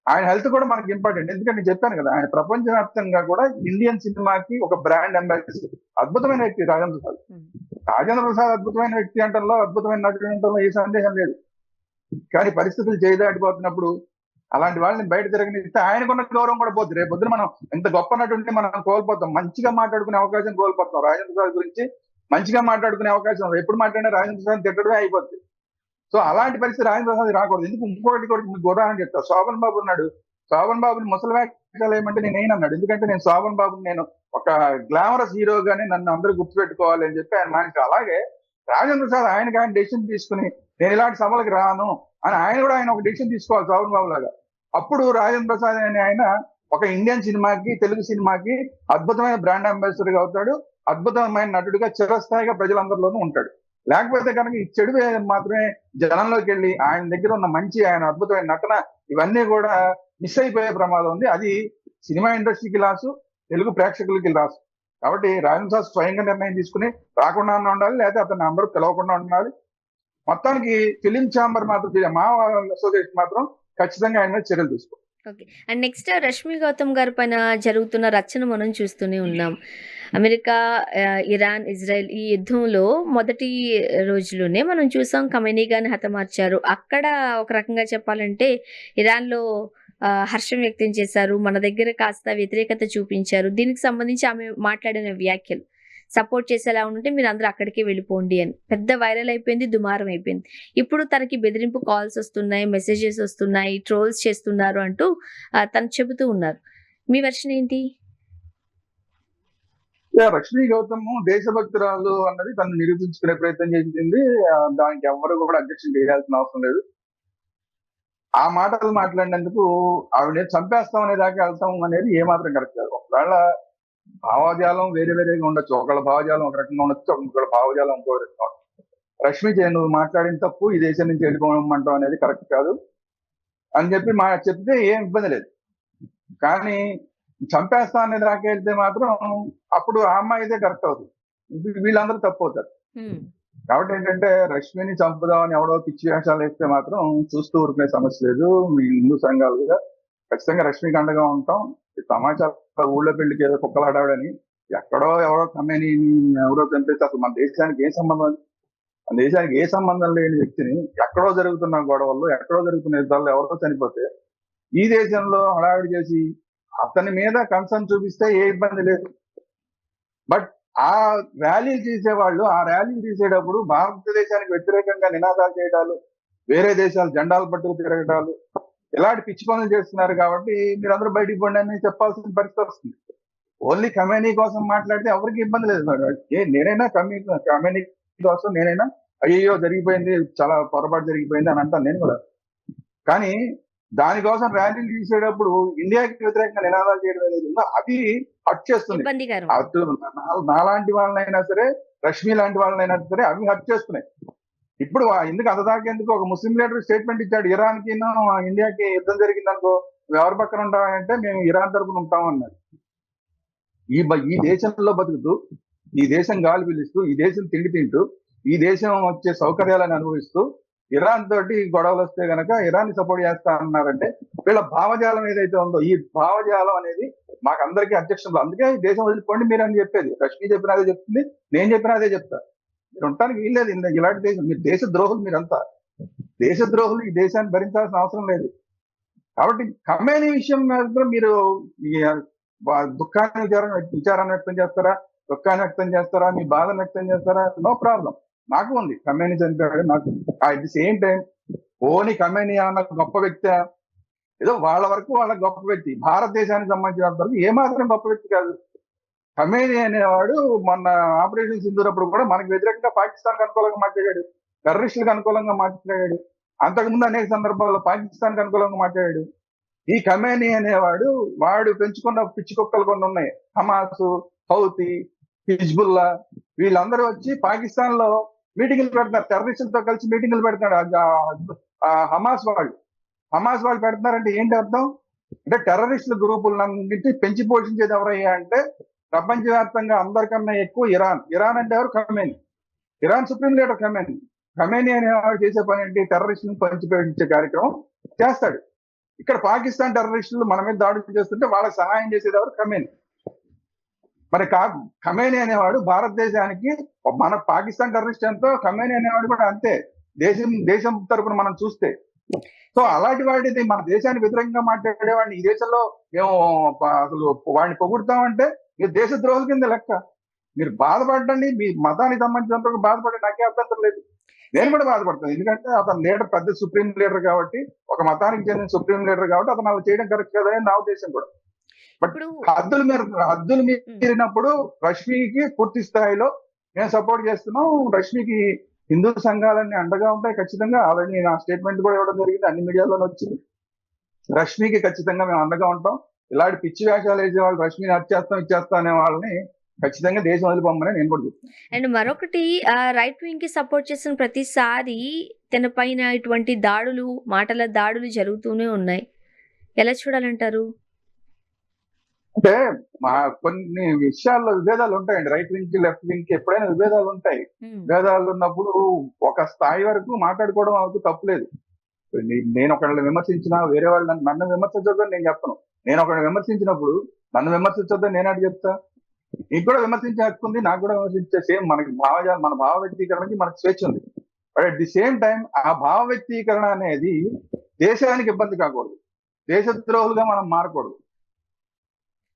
ఆయన హెల్త్ కూడా మనకి ఇంపార్టెంట్. ఎందుకంటే నేను చెప్పాను కదా, ఆయన ప్రపంచవ్యాప్తంగా కూడా ఇండియన్ సినిమాకి ఒక బ్రాండ్ అంబాసిడర్. అద్భుతమైన వ్యక్తి రాజేంద్ర ప్రసాద్. రాజేంద్ర ప్రసాద్ అద్భుతమైన వ్యక్తి అంటంలో, అద్భుతమైన నటుడు అంటంలో ఏ సందేహం లేదు. కానీ పరిస్థితులు చేయదాటిపోతున్నప్పుడు అలాంటి వాళ్ళని బయట తిరగనిస్తే ఆయనకున్న గౌరవం కూడా పోతుంది. రేపు పొద్దున మనం ఎంత గొప్ప నటు ఉంటే మనం కోల్పోతాం, మంచిగా మాట్లాడుకునే అవకాశం కోల్పోతాం. రాజేంద్ర ప్రసాద్ గురించి మంచిగా మాట్లాడుకునే అవకాశం ఎప్పుడు మాట్లాడినా రాజేంద్ర ప్రసాద్ తిట్టడమే అయిపోతుంది. సో అలాంటి పరిస్థితి రాజేంద్ర ప్రసాద్ రాకూడదు. ఎందుకు? ఇంకొకటి కూడా మీకు ఉదాహరణ చెప్తా. శోభన్ బాబు ఉన్నాడు, శోభన్ బాబుని ముసలి వ్యాఖ్యలు ఏమంటే నేను అన్నాడు. ఎందుకంటే నేను శోభన్ బాబుని నేను ఒక గ్లామరస్ హీరోగానే నన్ను అందరూ గుర్తుపెట్టుకోవాలి అని చెప్పి ఆయన మాట. అలాగే రాజేంద్ర ప్రసాద్ ఆయన డెసిషన్ తీసుకుని నేను ఇలాంటి సభలకు రాను అని ఆయన ఒక డెసిషన్ తీసుకోవాలి శోభన్ బాబు లాగా. అప్పుడు రాజేంద్ర ప్రసాద్ అనే ఆయన ఒక ఇండియన్ సినిమాకి, తెలుగు సినిమాకి అద్భుతమైన బ్రాండ్ అంబాసిడర్ గా అవుతాడు, అద్భుతమైన నటుడిగా చిరస్థాయిగా ప్రజలందరిలోనూ ఉంటాడు. లేకపోతే కనుక ఈ చెడు మాత్రమే జనంలోకి వెళ్ళి ఆయన దగ్గర ఉన్న మంచి, ఆయన అద్భుతమైన నటన ఇవన్నీ కూడా మిస్ అయిపోయే ప్రమాదం ఉంది. అది సినిమా ఇండస్ట్రీకి లాసు, తెలుగు ప్రేక్షకులకి లాసు. కాబట్టి రాజేంద్ర ప్రసాద్ స్వయంగా నిర్ణయం తీసుకుని రాకుండా ఉండాలి, లేకపోతే అతన్ని అందరూ పిలవకుండా ఉండాలి. మొత్తానికి ఫిలిం ఛాంబర్ మాత్రం, మా అసోసియేషన్ మాత్రం ఖచ్చితంగా ఆయన మీద చర్యలు తీసుకో. Okay. And next Rashmi Gautam గారి పైన జరుగుతున్న రచ్చన మనం చూస్తూనే ఉన్నాం. అమెరికా, ఇరాన్, ఇజ్రాయెల్ ఈ యుద్ధంలో మొదటి రోజులోనే మనం చూసాం ఖమేనీ గారిని హతమార్చారు. అక్కడ ఒక రకంగా చెప్పాలంటే ఇరాన్‌లో హర్షం వ్యక్తం చేశారు. మన దగ్గర కాస్త వ్యతిరేకత చూపించారు. దీనికి సంబంధించి ఆమె మాట్లాడిన వ్యాఖ్యలు సపోర్ట్ చేసేలా ఉంటే మీరందరూ అక్కడికే వెళ్ళిపోండి అని. పెద్ద వైరల్ అయిపోయింది. దుమారం అయిపోయింది. ఇప్పుడు తనకి బెదిరింపు కాల్స్ వస్తున్నాయి, మెసేజెస్ వస్తున్నాయి, ట్రోల్స్ చేస్తున్నారు అంటూ తను చెబుతూ ఉన్నారు. మీ వెర్షన్ ఏంటి? రష్మి గౌతమ్ దేశభక్తురాలు అన్నది తను నిరూపించుకునే ప్రయత్నం చేసింది. దానికి ఎవరు కూడా అధ్యక్షం చేయాల్సిన అవసరం లేదు. ఆ మాటలు మాట్లాడినందుకు ఆవిడ చంపేస్తాం అనే దాకా వెళ్తాం అనేది ఏమాత్రం కరెక్ట్ కాదు. ఒకవేళ భావజాలం వేరే వేరేగా ఉండొచ్చు. ఒకళ్ళ భావజాలం ఒక రకంగా ఉండొచ్చు, ఒకళ్ళ భావజాలం ఇంకో రకంగా ఉండొచ్చు. రష్మి నువ్వు మాట్లాడిన తప్పు, ఈ దేశం నుంచి వెళ్ళిపోమంటాం అనేది కరెక్ట్ కాదు అని చెప్పి చెప్తే ఏం ఇబ్బంది లేదు. కానీ చంపేస్తా అనే దాకా వెళ్తే మాత్రం అప్పుడు ఆ అమ్మాయిదే కరెక్ట్ అవుతుంది. వీళ్ళందరూ తప్పు అవుతారు. కాబట్టి ఏంటంటే రష్మిని చంపుదామని ఎవడో పిచ్చి వేషాలు వేస్తే మాత్రం చూస్తూ ఊరుకునే సమస్య లేదు. మీ హిందూ సంఘాలుగా ఖచ్చితంగా రష్మికి అండగా ఉంటాం. సమాచారం ఊళ్ళో పెళ్లికి ఏదో కుక్కలాడాడని ఎక్కడో ఎవరో కమ్మని ఎవరో చంపేస్తే అసలు మన దేశానికి ఏ సంబంధం? మన దేశానికి ఏ సంబంధం లేని వ్యక్తిని ఎక్కడో జరుగుతున్న గొడవల్లో, ఎక్కడో జరుగుతున్న యుద్ధాల్లో ఎవరో చనిపోతే ఈ దేశంలో హడావిడి చేసి అతని మీద కన్సర్న్ చూపిస్తే ఏ ఇబ్బంది లేదు. బట్ ఆ ర్యాలీలు చేసేవాళ్ళు ఆ ర్యాలీలు తీసేటప్పుడు భారతదేశానికి వ్యతిరేకంగా నినాదాలు చేయడాలు, వేరే దేశాలు జెండాలు పట్టుకు తిరగడాలు, ఇలాంటి పిచ్చి పనులు చేస్తున్నారు. కాబట్టి మీరందరూ బయటికి పోండి అని చెప్పాల్సిన పరిస్థితి వస్తుంది. ఓన్లీ కమేనీ కోసం మాట్లాడితే ఎవరికి ఇబ్బంది లేదు. నేనైనా కమేనీ కోసం నేనైనా అయ్యో జరిగిపోయింది, చాలా పొరపాటు జరిగిపోయింది అని అంటాను నేను కూడా. కానీ దానికోసం ర్యాలీలు తీసేటప్పుడు ఇండియాకి వ్యతిరేకంగా నినాదాలు చేయడం ఏదైతే ఉందో అది హర్ట్ చేస్తుంది. అటు నాలాంటి వాళ్ళనైనా సరే, రష్మి లాంటి వాళ్ళనైనా సరే అవి హర్ట్ చేస్తున్నాయి. ఇప్పుడు ఎందుకు అంతదాకెందుకు ఒక ముస్లిం లీడర్ స్టేట్మెంట్ ఇచ్చాడు, ఇరాన్ కి ఇండియాకి యుద్ధం జరిగిందనుకో ఎవరి పక్కన ఉంటామంటే మేము ఇరాన్ తరపున ఉంటామన్నాడు. ఈ దేశంలో బతుకుతూ, ఈ దేశం గాలి పిలుస్తూ, ఈ దేశం తిండి తింటూ, ఈ దేశం వచ్చే సౌకర్యాలను అనుభవిస్తూ ఇరాన్ తోటి గొడవలు వస్తే గనక ఇరాన్ ని సపోర్ట్ చేస్తా అన్నారంటే వీళ్ళ భావజాలం ఏదైతే ఉందో ఈ భావజాలం అనేది మాకు అందరికీ అధ్యక్షులు. అందుకే ఈ దేశం వదిలిపోండి మీరు అని చెప్పేది. రష్మి చెప్పిన అదే చెప్తుంది, నేను చెప్పిన అదే చెప్తా. మీరు ఉండటానికి వీల్లేదు ఇలాంటి దేశం. మీరు దేశ ద్రోహులు, మీరంతా దేశ ద్రోహులు. ఈ దేశాన్ని భరించాల్సిన అవసరం లేదు. కాబట్టి ఖమేనీ విషయం మాత్రం మీరు దుఃఖాన్ని విచారాన్ని వ్యక్తం చేస్తారా, దుఃఖాన్ని వ్యక్తం చేస్తారా, మీ బాధను వ్యక్తం చేస్తారా, నో ప్రాబ్లం. నాకు ఉంది ఖమేనీ చనిపోయాడు. నాకు అట్ ది సేమ్ టైం ఓని ఖమేనీ అన్న గొప్ప వ్యక్తి, ఏదో వాళ్ళ వరకు వాళ్ళ గొప్ప వ్యక్తి, భారతదేశానికి సంబంధించినంత వరకు ఏమాత్రం గొప్ప వ్యక్తి కాదు. ఖమేనీ అనేవాడు మొన్న ఆపరేషన్ సింధూర్ అప్పుడు కూడా మనకు వ్యతిరేకంగా పాకిస్తాన్కి అనుకూలంగా మాట్లాడాడు, టెర్రరిస్టులకు అనుకూలంగా మాట్లాడాడు. అంతకుముందు అనేక సందర్భాల్లో పాకిస్తాన్కి అనుకూలంగా మాట్లాడాడు. ఈ ఖమేనీ అనేవాడు వాడు పెంచుకున్న పిచ్చి కుక్కలు కొన్ని ఉన్నాయి, హమాస్, హౌతీ, హిజ్బుల్లా, వీళ్ళందరూ వచ్చి పాకిస్తాన్ లో మీటింగ్లు పెడతారు, టెర్రరిస్టులతో కలిసి మీటింగ్లు పెడతాడు. హమాస్ వాళ్ళు పెడుతున్నారంటే ఏంటి అర్థం? అంటే టెర్రరిస్టుల గ్రూపులన్నింటి పెంచి పోషించేది ఎవరయ్యా అంటే ప్రపంచవ్యాప్తంగా అందరికన్నా ఎక్కువ ఇరాన్ అంటే ఎవరు? Khamenei. Iran supreme leader Khamenei అనేవాడు చేసే పని ఏంటి? టెర్రరిస్టులను పంచి పోషించే కార్యక్రమం చేస్తాడు. ఇక్కడ పాకిస్తాన్ టెర్రరిస్టులు మన మీద దాడులు చేస్తుంటే వాళ్ళకి సహాయం చేసేది ఎవరు? ఖమేనీ. మరి ఖమేనీ అనేవాడు భారతదేశానికి, మన పాకిస్తాన్ టెర్రరిస్ట్ ఎంతో ఖమేనీ అనేవాడు కూడా అంతే, దేశం తరపున మనం చూస్తే. సో అలాంటి వాడిది మన దేశానికి వ్యతిరేకంగా మాట్లాడేవాడిని ఈ దేశంలో మేము అసలు వాడిని పొగుడుతామంటే మీరు దేశ ద్రోహుల కింద లెక్క. మీరు బాధపడండి, మీ మతానికి సంబంధించినంత బాధపడండి, నాకే అభ్యంతరం లేదు. నేను కూడా బాధపడతాను. ఎందుకంటే అతను లీడర్, పెద్ద సుప్రీం లీడర్ కాబట్టి, ఒక మతానికి చెందిన సుప్రీం లీడర్ కాబట్టి అతను అలా చేయడం కరెక్ట్ కదని నా ఉద్దేశం కూడా. బట్ హద్దులు మీరినప్పుడు రష్మికి పూర్తి స్థాయిలో మేము సపోర్ట్ చేస్తున్నాం. రష్మికి హిందూ సంఘాలన్నీ అండగా ఉంటాయి ఖచ్చితంగా. ఆల్రెడీ నా స్టేట్మెంట్ కూడా ఇవ్వడం జరిగింది, అన్ని మీడియాలోనే వచ్చింది. రష్మికి ఖచ్చితంగా మేము అండగా ఉంటాం. ఇలాంటి పిచ్చి వేషాలు వేసే వాళ్ళు రష్మిని ఇచ్చేస్తాం అనే వాళ్ళని ఖచ్చితంగా దేశం వదిలిపోమని నేను కూడా చెప్తాను. అండ్ మరొకటి, రైట్ వింగ్ కి సపోర్ట్ చేసిన ప్రతిసారి తన పైన ఇటువంటి దాడులు, మాటల దాడులు జరుగుతూనే ఉన్నాయి. ఎలా చూడాలంటారు? అంటే మా కొన్ని విషయాల్లో విభేదాలు ఉంటాయండి. రైట్ వింగ్ కి లెఫ్ట్ వింగ్ కి ఎప్పుడైనా విభేదాలు ఉంటాయి. ఉమ్, విభేదాలు ఉన్నప్పుడు ఒక స్థాయి వరకు మాట్లాడుకోవడం అవుతూ తప్పులేదు. నేను ఒకళ్ళని విమర్శించినా వేరే వాళ్ళు నన్ను విమర్శించొద్దని నేను చెప్పను. నేను ఒకళ్ళని విమర్శించినప్పుడు నన్ను విమర్శించొద్దని నేను అడిగి చెప్తా. నీకు కూడా విమర్శించే హక్కు ఉంది, నాకు కూడా విమర్శించే సేమ్ మనకి మన భావ వ్యక్తీకరణకి మనకు స్వేచ్ఛ ఉంది. But at the same time ఆ భావ వ్యక్తీకరణ అనేది దేశానికి ఇబ్బంది కాకూడదు, దేశద్రోహులుగా మనం మారకూడదు,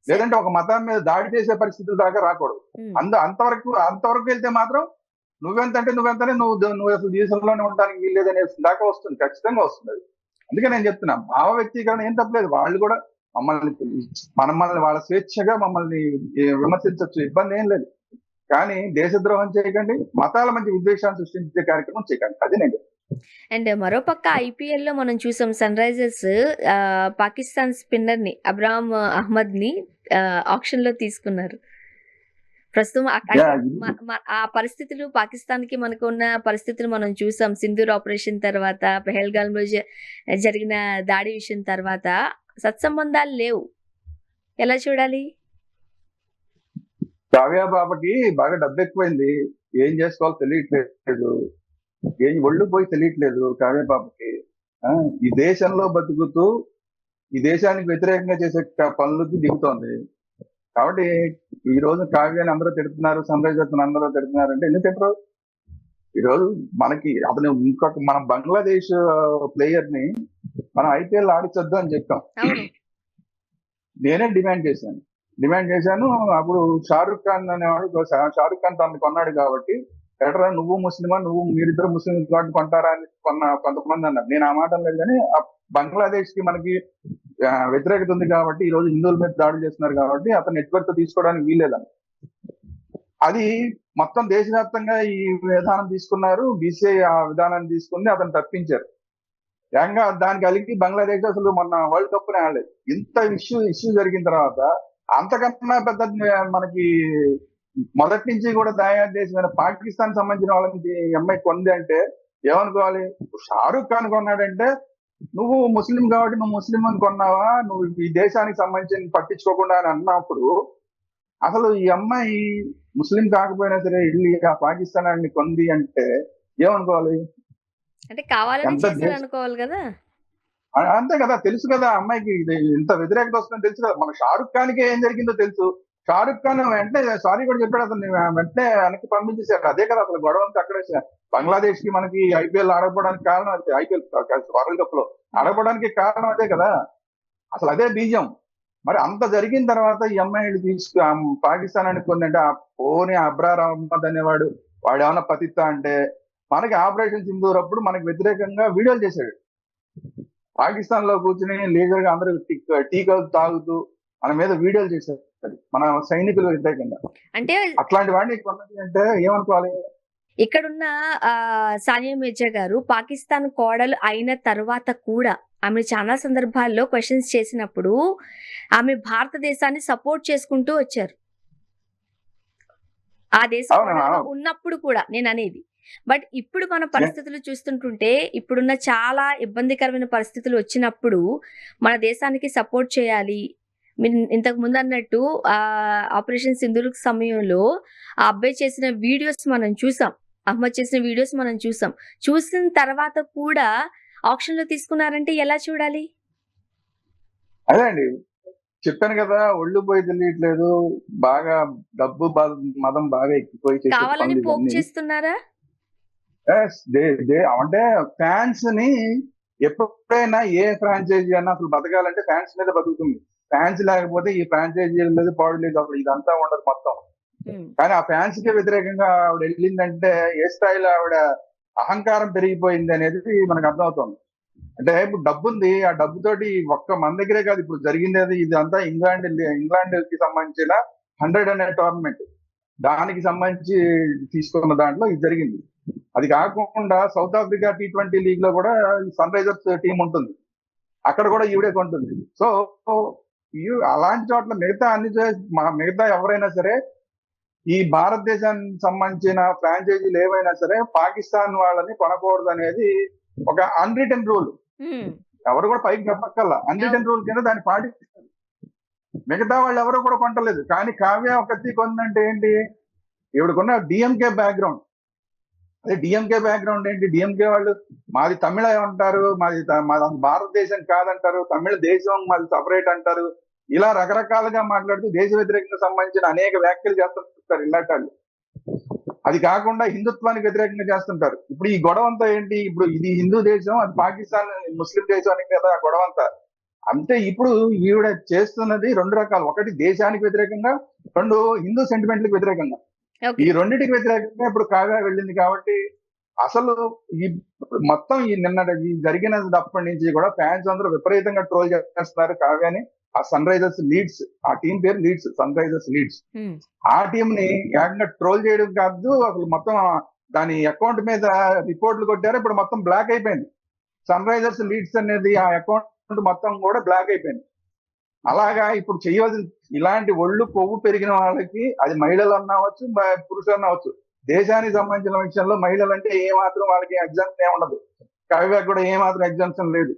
లేదంటే ఒక మతం మీద దాడి చేసే పరిస్థితుల దాకా రాకూడదు. ఉమ్, అంతవరకు వెళ్తే మాత్రం నువ్వెంతంటే నువ్వెంతనే నువ్వు అసలు దేశంలోనే ఉండడానికి వీల్లేదనే దాకా వస్తుంది, ఖచ్చితంగా వస్తుంది అది. అందుకే నేను చెప్తున్నా, భావ వ్యక్తీకరణ ఏం తప్పలేదు. వాళ్ళు కూడా మనల్ని వాళ్ళ స్వేచ్ఛగా మమ్మల్ని విమర్శించవచ్చు, ఇబ్బంది ఏం లేదు. కానీ దేశద్రోహం చేయకండి, మతాల మధ్య విద్వేషాన్ని సృష్టించే కార్యక్రమం చేయకండి, అది నేను చెప్తాను. అండ్ మరోపక్క ఐపీఎల్ లో మనం చూసాం సన్ రైజర్స్ పాకిస్తాన్ స్పిన్నర్ ని అబ్రామ్ అహ్మద్ ని ఆప్షన్ లో తీసుకున్నారు. ప్రస్తుతం ఆ పరిస్థితులు పాకిస్తాన్ కి మనకు ఉన్న పరిస్థితులు మనం చూసాం. సింధూర్ ఆపరేషన్ తర్వాత, పెహల్గాం లో జరిగిన దాడి విషయం తర్వాత సత్సంబంధాలు లేవు. ఎలా చూడాలి? కావ్య బాబకి బాగా డబ్బు ఎక్కువైంది, ఏం చేసుకోవాలో తెలియట్లేదు, ఏం ఒళ్ళు పోయి తెలియట్లేదు కావ్య బాబకి. ఈ దేశంలో బతుకుతూ ఈ దేశానికి వ్యతిరేకంగా చేసే పనులకి దిగుతోంది. కాబట్టి ఈ రోజు కావ్యాన్ని అందరూ తిడుతున్నారు, సన్ రైజర్స్ అందరూ తిడుతున్నారు అంటే ఎందుకు తింటారు? ఈ రోజు మనకి అతను మనం బంగ్లాదేశ్ ప్లేయర్ ని మనం ఐపీఎల్ ఆడించొద్దు అని చెప్పాం. నేనే డిమాండ్ చేశాను. అప్పుడు షారుఖ్ ఖాన్ అనేవాడు, షారుఖ్ ఖాన్ తనని కొన్నాడు కాబట్టి ఎట్రా నువ్వు ముస్లిమా, మీరిద్దరు ముస్లిం కాబట్టి కొంటారా అని కొంతమంది అన్నారు. నేను ఆ మాట లేదు, కానీ బంగ్లాదేశ్ కి మనకి వ్యతిరేకత ఉంది కాబట్టి ఈ రోజు హిందువుల మీద దాడులు చేస్తున్నారు కాబట్టి అతను నెట్వర్క్ తీసుకోవడానికి వీల్లేదని. అది మొత్తం దేశవ్యాప్తంగా ఈ విధానం తీసుకున్నారు. బీసీఐ ఆ విధానాన్ని తీసుకుంది, అతను తప్పించారు. ఏకంగా దానికి కలిగి బంగ్లాదేశ్ అసలు మొన్న వరల్డ్ కప్ ని ఆడలేదు. ఇంత ఇష్యూ జరిగిన తర్వాత అంతకన్నా పెద్ద మనకి మొదటి నుంచి కూడా దేశమైన పాకిస్తాన్ సంబంధించిన వాళ్ళకి అమ్మాయి కొంది అంటే ఏమనుకోవాలి? షారుఖ్ ఖాన్ కొన్నాడంటే నువ్వు ముస్లిం కాబట్టి నువ్వు ముస్లిం అని కొన్నావా, నువ్వు ఈ దేశానికి సంబంధించి పట్టించుకోకుండా అని అన్నప్పుడు అసలు ఈ అమ్మాయి ముస్లిం కాకపోయినా సరే వెళ్ళి ఆ పాకిస్తాన్ కొంది అంటే ఏమనుకోవాలి? అంటే కావాలని అనుకోవాలి కదా. అంతే కదా, తెలుసు కదా అమ్మాయికి ఇంత వ్యతిరేకత వస్తుందని తెలుసు కదా. మన షారుఖ్ ఖాన్కి ఏం జరిగిందో తెలుసు. షారుఖ్ ఖాన్ వెంటనే సారీ కూడా చెప్పాడు, అతను వెంటనే వెనక్కి పంపించేశాడు. అదే కదా అసలు గొడవ అంతా అక్కడే. బంగ్లాదేశ్ కి మనకి ఐపీఎల్ ఆడకపోవడానికి కారణం అదే, ఐపీఎల్ వరల్డ్ కప్ లో ఆడకపోవడానికి కారణం అదే కదా, అసలు అదే బీజం. మరి అంత జరిగిన తర్వాత ఈ అమ్మాయిని పాకిస్తాన్ అనుకుందంటే ఆ పోనీ అబ్రార్ అహ్మద్ అనేవాడు వాడు ఏమన్నా పతిత్తా అంటే మనకి ఆపరేషన్ సింధూర్ అప్పుడు మనకి వ్యతిరేకంగా వీడియోలు చేశాడు. పాకిస్తాన్ లో కూర్చుని లీగల్ గా అందరూ టీకాలు తాగుతూ మన మీద వీడియోలు చేశారు మన సైనికులు వ్యతిరేకంగా. అంటే అట్లాంటి వాడిని కొన్నది అంటే ఏమనుకోవాలి? ఇక్కడున్న సానియా మిర్జా గారు పాకిస్తాన్ కోడలు అయిన తర్వాత కూడా ఆమె చాలా సందర్భాల్లో క్వశ్చన్స్ చేసినప్పుడు ఆమె భారతదేశాన్ని సపోర్ట్ చేసుకుంటూ వచ్చారు. ఆ దేశం ఉన్నప్పుడు కూడా నేను అనేది. బట్ ఇప్పుడు మన పరిస్థితులు చూస్తుంటుంటే ఇప్పుడున్న చాలా ఇబ్బందికరమైన పరిస్థితులు వచ్చినప్పుడు మన దేశానికి సపోర్ట్ చేయాలి. ఇంతకు ముందు అన్నట్టు ఆపరేషన్ సింధూర్ సమయంలో ఆ అబ్బాయి చేసిన వీడియోస్ మనం చూసాం, అహ్మద్ చేసిన వీడియోస్ మనం చూసాం. చూసిన తర్వాత కూడా ఆప్షన్ లో తీసుకున్నారంటే ఎలా చూడాలి? అదే అండి చెప్పాను కదా, ఒళ్ళు పోయి తెలియట్లేదు, బాగా డబ్బు మదం బాగా ఎక్కిపోయి కావాలని పోక్ చేస్తున్నారా? అంటే ఫ్యాన్స్ ని ఎప్పుడైనా ఏ ఫ్రాంచైజీ అన్నా అసలు బతకాలంటే ఫ్యాన్స్ మీద బతుకుతుంది. ఫ్యాన్స్ లేకపోతే ఈ ఫ్రాంచైజీ లేదు, పాడు లేదు, అసలు ఇదంతా ఉండదు మొత్తం. కానీ ఆ ఫ్యాన్స్ కి వ్యతిరేకంగా ఆవిడ వెళ్ళిందంటే ఏ స్థాయిలో ఆవిడ అహంకారం పెరిగిపోయింది అనేది మనకు అర్థమవుతుంది. అంటే ఇప్పుడు డబ్బు ఉంది, ఆ డబ్బుతోటి ఒక్క మన దగ్గరే కాదు ఇప్పుడు జరిగింది ఇదంతా ఇంగ్లాండ్ కి సంబంధించిన 100 అనే టోర్నమెంట్, దానికి సంబంధించి తీసుకున్న దాంట్లో ఇది జరిగింది. అది కాకుండా సౌత్ ఆఫ్రికా T20 లీగ్ లో కూడా సన్ రైజర్స్ టీం ఉంటుంది, అక్కడ కూడా ఈవిడే కొంటుంది. సో అలాంటి చోట్ల మిగతా ఎవరైనా సరే ఈ భారతదేశానికి సంబంధించిన ఫ్రాంచైజీలు ఏవైనా సరే పాకిస్తాన్ వాళ్ళని కొనకూడదు అనేది ఒక అన్రిటన్ రూల్. ఎవరు కూడా పైకి చెప్పక్కల్లా, అన్రిటన్ రూల్ కింద దాన్ని పాటిస్తారు. మిగతా వాళ్ళు ఎవరు కూడా కొంటలేదు. కానీ కావ్య ఒకటి కొందంటే ఏంటి, ఈవిడకున్న డిఎంకే బ్యాక్గ్రౌండ్. అదే డిఎంకే బ్యాక్గ్రౌండ్ ఏంటి, డిఎంకే వాళ్ళు మాది తమిళ అంటారు, మాది భారతదేశం కాదంటారు, తమిళ దేశం మాది సపరేట్ అంటారు. ఇలా రకరకాలుగా మాట్లాడుతూ దేశ వ్యతిరేకంగా సంబంధించిన అనేక వ్యాఖ్యలు చేస్తుంటారు ఇలాంటి. అది కాకుండా హిందుత్వానికి వ్యతిరేకంగా చేస్తుంటారు. ఇప్పుడు ఈ గొడవ అంతా ఏంటి, ఇప్పుడు ఇది హిందూ దేశం, అది పాకిస్తాన్ ముస్లిం దేశం అని కదా ఆ గొడవ అంతా. అంటే ఇప్పుడు ఈవిడ చేస్తున్నది రెండు రకాలు. ఒకటి దేశానికి వ్యతిరేకంగా, రెండు హిందూ సెంటిమెంట్లకు వ్యతిరేకంగా. ఈ రెండింటికి వ్యతిరేకంగా ఇప్పుడు కావ్య వెళ్ళింది కాబట్టి అసలు ఈ మొత్తం ఈ జరిగినప్పటి నుంచి కూడా ఫ్యాన్స్ అందరూ విపరీతంగా ట్రోల్ చేస్తున్నారు కావ్యాని. ఆ సన్ రైజర్స్ లీడ్స్, ఆ టీం పేరు లీడ్స్, సన్ రైజర్స్ లీడ్స్. ఆ టీం ని ఏకంగా ట్రోల్ చేయడం కాదు, అసలు మొత్తం దాని అకౌంట్ మీద రిపోర్ట్లు కొట్టారు. ఇప్పుడు మొత్తం బ్లాక్ అయిపోయింది. సన్ రైజర్స్ లీడ్స్ అనేది ఆ అకౌంట్ మొత్తం కూడా బ్లాక్ అయిపోయింది. అలాగా ఇప్పుడు చేయవలసిన ఇలాంటి ఒళ్ళు కొవ్వు పెరిగిన వాళ్ళకి, అది మహిళలు అన్నవచ్చు పురుషులు అన్నవచ్చు, దేశానికి సంబంధించిన విషయంలో మహిళలు అంటే ఏమాత్రం వాళ్ళకి ఎగ్జామ్షన్ ఉండదు. కావ్యకు కూడా ఏమాత్రం ఎగ్జామ్షన్ లేదు.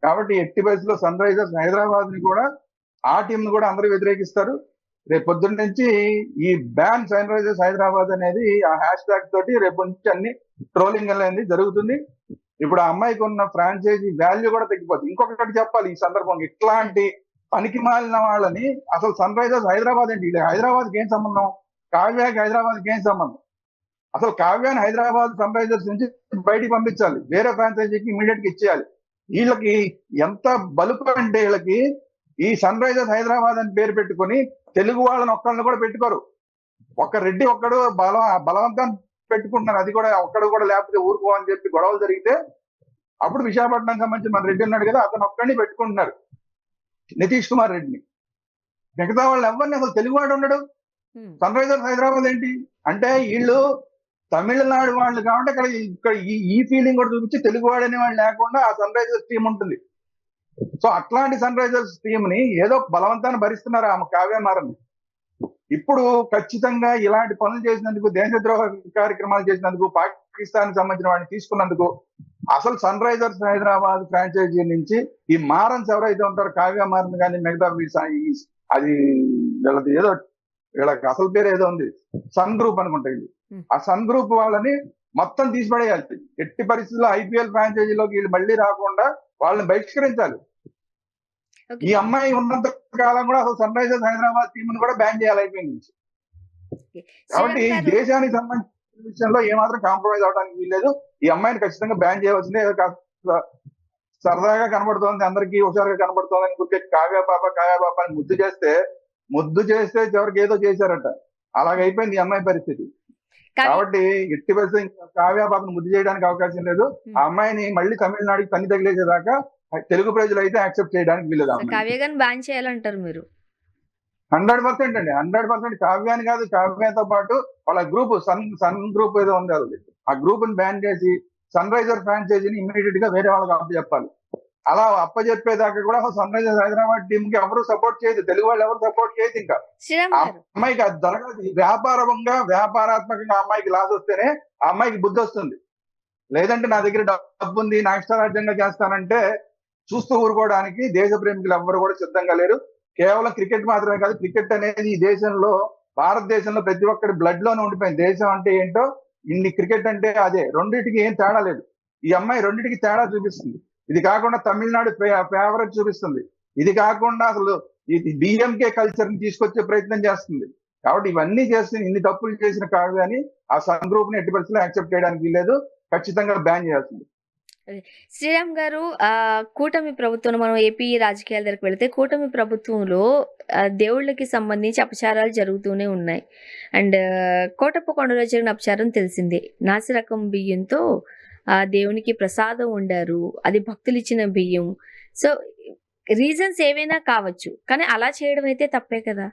కాబట్టి ఎట్టి పరిస్థితుల్లో సన్ రైజర్స్ హైదరాబాద్ ని కూడా, ఆ టీం ని కూడా అందరూ వ్యతిరేకిస్తారు. రేపు పొద్దున్న నుంచి ఈ బ్యాన్ సన్ రైజర్స్ హైదరాబాద్ అనేది ఆ హ్యాష్ ట్యాగ్ తోటి రేపు నుంచి అన్ని ట్రోలింగ్ అనేది జరుగుతుంది. ఇప్పుడు ఆ అమ్మాయికి ఉన్న ఫ్రాంచైజీ వాల్యూ కూడా తగ్గిపోతుంది. ఇంకొకటి చెప్పాలి ఈ సందర్భంగా, ఇట్లాంటి పనికి మాలిన వాళ్ళని అసలు సన్ రైజర్స్ హైదరాబాద్ ఏంటి, హైదరాబాద్కి ఏం సంబంధం, కావ్యాకి హైదరాబాద్కి ఏం సంబంధం? అసలు కావ్యాన్ని హైదరాబాద్ సన్ రైజర్స్ నుంచి బయటికి పంపించాలి, వేరే ఫ్రాంచైజీకి ఇమీడియట్ గా ఇచ్చేయాలి. వీళ్ళకి ఎంత బలుపు అంటే, వీళ్ళకి ఈ సన్ రైజర్స్ హైదరాబాద్ అని పేరు పెట్టుకుని తెలుగు వాళ్ళని ఒక్కళ్ళని కూడా పెట్టుకోరు. ఒక్క రెడ్డి ఒక్కడు బలవంతం పెట్టుకుంటున్నారు. అది కూడా ఒక్కడు కూడా లేకపోతే ఊరుకో అని చెప్పి గొడవలు జరిగితే అప్పుడు విశాఖపట్నం సంబంధించి మన రెడ్డి ఉన్నాడు కదా, అతను ఒక్కడిని పెట్టుకుంటున్నారు, నితీష్ కుమార్ రెడ్డిని. మిగతా వాళ్ళు ఎవరిని అసలు తెలుగువాడు ఉండడు. సన్ రైజర్స్ హైదరాబాద్ ఏంటి అంటే, వీళ్ళు తమిళనాడు వాళ్ళు కాబట్టి ఇక్కడ ఈ ఫీలింగ్ కూడా చూపించి తెలుగువాడు అనే వాళ్ళు లేకుండా ఆ సన్ రైజర్స్ టీం ఉంటుంది. సో అట్లాంటి సన్ రైజర్స్ టీం ని ఏదో బలవంతాన్ని భరిస్తున్నారు ఆమె కావ్యమారని. ఇప్పుడు ఖచ్చితంగా ఇలాంటి పనులు చేసినందుకు, దేశద్రోహ కార్యక్రమాలు చేసినందుకు, పాకిస్తాన్ సంబంధించిన వాడిని తీసుకున్నందుకు, అసలు సన్ రైజర్స్ హైదరాబాద్ ఫ్రాంచైజీ నుంచి ఈ మారన్స్ ఎవరైతే ఉంటారో, కావ్య మారన్ కానీ మిగతా అది వీళ్ళది ఏదో, వీళ్ళకి అసలు పేరు ఏదో ఉంది, సన్ గ్రూప్ అనుకుంటా. ఇది ఆ సన్ గ్రూప్ వాళ్ళని మొత్తం తీసిపడేయాలి. ఎట్టి పరిస్థితుల్లో ఐపీఎల్ ఫ్రాంచైజీలోకి వీళ్ళు మళ్ళీ రాకుండా వాళ్ళని బహిష్కరించాలి. ఈ అమ్మాయి ఉన్నంత కాలం కూడా అసలు సన్ రైజర్స్ హైదరాబాద్ టీం ని కూడా బ్యాన్ చేయాలి ఐపీఎల్ నుంచి. కాబట్టి దేశానికి సంబంధించిన విషయంలో ఏమాత్రం కాంప్రమైజ్ అవడానికి వీల్లేదు. ఈ అమ్మాయిని ఖచ్చితంగా బ్యాన్ చేయవలసిందే. సరదాగా కనబడుతోంది, అందరికీ హుషారుగా కనబడుతోంది అని గుర్తే కావ్య పాప అని ముద్దు చేస్తే చివరికి ఏదో చేశారట. అలాగైపోయింది ఈ అమ్మాయి పరిస్థితి. కాబట్టి ఎట్టి పరిస్థితి కావ్య పాపను ముద్దు చేయడానికి అవకాశం లేదు. ఆ అమ్మాయిని మళ్ళీ తమిళనాడుకి తన్ని తగిలేసేదాకా తెలుగు ప్రజలు అయితే యాక్సెప్ట్ చేయడానికి వీలేదు. కావ్యని బ్యాన్ చేయాలంటారు మీరు? 100% అండి, 100%. కావ్యాన్ని కాదు, కావ్యతో పాటు వాళ్ళ గ్రూప్ సన్ గ్రూప్ ఏదో ఉంది, ఆ గ్రూప్ ని బ్యాన్ చేసి సన్ రైజర్ ఫ్రాంచైజీని ఇమీడియట్ గా వేరే వాళ్ళకి అప్పచెప్పాలి. అలా అప్పచెప్పేదాకా కూడా సన్ రైజర్స్ హైదరాబాద్ టీం కి ఎవరు సపోర్ట్ చేయదు, తెలుగు వాళ్ళు ఎవరు సపోర్ట్ చేయదు. ఇంకా అమ్మాయికి అది జరగదు. వ్యాపారాత్మకంగా అమ్మాయికి లాస్ వస్తేనే ఆ అమ్మాయికి బుద్ధి వస్తుంది. లేదంటే నా దగ్గర డబ్బు ఉంది, నా ఇష్టారాజ్యంగా చేస్తానంటే చూస్తూ ఊరుకోవడానికి దేశ ప్రేమికులు ఎవ్వరు కూడా సిద్ధంగా లేరు. కేవలం క్రికెట్ మాత్రమే కాదు, క్రికెట్ అనేది ఈ దేశంలో, భారతదేశంలో ప్రతి ఒక్కరి బ్లడ్ లోనే ఉండిపోయింది. దేశం అంటే ఏంటో, క్రికెట్ అంటే అదే. రెండింటికి ఏం తేడా లేదు. ఈ అమ్మాయి రెండింటికి తేడా చూపిస్తుంది. ఇది కాకుండా తమిళనాడు ఫేవరెట్ చూపిస్తుంది. ఇది కాకుండా అసలు ఇది డిఎంకే కల్చర్ ని తీసుకొచ్చే ప్రయత్నం చేస్తుంది. కాబట్టి ఇవన్నీ చేస్తుంది. ఇన్ని తప్పులు చేసిన కావ్యాన్ని ఆ సన్ గ్రూప్ ని ఎట్టి పరిస్థితుల్లో యాక్సెప్ట్ చేయడానికి వీల్లేదు, ఖచ్చితంగా బ్యాన్ చేయాల్సింది. శ్రీరామ్ గారు, కూటమి ప్రభుత్వం, మనం ఏపీ రాజకీయాల దగ్గరికి వెళితే కూటమి ప్రభుత్వంలో దేవుళ్ళకి సంబంధించి అపచారాలు జరుగుతూనే ఉన్నాయి. అండ్ కోటప్ప కొండలో జరిగిన అపచారం తెలిసిందే. నాసిరకం బియ్యంతో దేవునికి ప్రసాదం వండారు, అది భక్తులు ఇచ్చిన బియ్యం. సో రీజన్స్ ఏవైనా కావచ్చు, కానీ అలా చేయడం అయితే తప్పే కదా.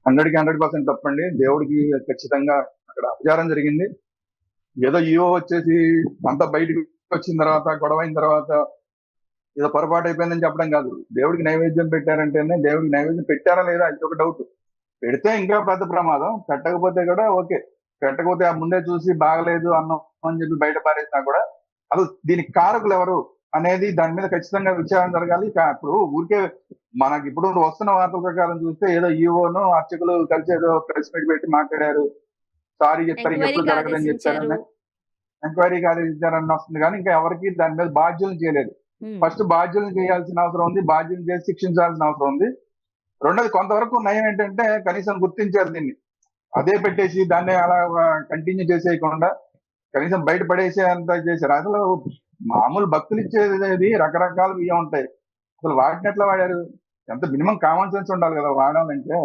100% తప్పండి. దేవుడికి ఖచ్చితంగా అక్కడ అపచారం జరిగింది. ఏదో ఈవో వచ్చేసి అంతా బయటకు వచ్చిన తర్వాత, గొడవ అయిన తర్వాత ఏదో పొరపాటు అయిపోయిందని చెప్పడం కాదు. దేవుడికి నైవేద్యం పెట్టారంటేనే, దేవుడికి నైవేద్యం పెట్టారా లేదా అది ఒక డౌట్. పెడితే ఇంకా పెద్ద ప్రమాదం, పెట్టకపోతే కూడా ఓకే. పెట్టకపోతే ఆ ముందే చూసి బాగలేదు అన్నం అని చెప్పి బయట పారేసినా కూడా, అసలు దీనికి కారకులు ఎవరు? అనేది దాని మీద ఖచ్చితంగా విచారణ జరగాలి. ఇప్పుడు ఊరికే మనకి ఇప్పుడు వస్తున్న వార్తల ప్రకారం చూస్తే ఏదో ఈవోను అర్చకులు కలిసి ఏదో ప్రెస్ మీట్ పెట్టి మాట్లాడారు, సారీ చెప్పారు, ఎంక్వైరీకి ఇంకెప్పుడు జరగదని ఆదేశించారు. చెప్పారని, ఎంక్వైరీకి ఆదేశించారని వస్తుంది కానీ ఇంకా ఎవరికి దాని మీద బాధ్యులు చేయలేదు. ఉమ్, ఫస్ట్ బాధ్యులను చేయాల్సిన అవసరం ఉంది, బాధ్యులను చేసి శిక్షించాల్సిన అవసరం ఉంది. రెండోది కొంతవరకు నయం ఏంటంటే కనీసం గుర్తించారు దీన్ని, అదే పెట్టేసి దాన్ని అలా కంటిన్యూ చేసేయకుండా కనీసం బయట పడేసే అంత చేశారు. అసలు మామూలు భక్తులు ఇచ్చేది రకరకాల బియ్యం ఉంటాయి, అసలు వాటిని ఎట్లా వాడారు? ఎంత మినిమం కామన్ సెన్స్ ఉండాలి కదా వాడాలంటే.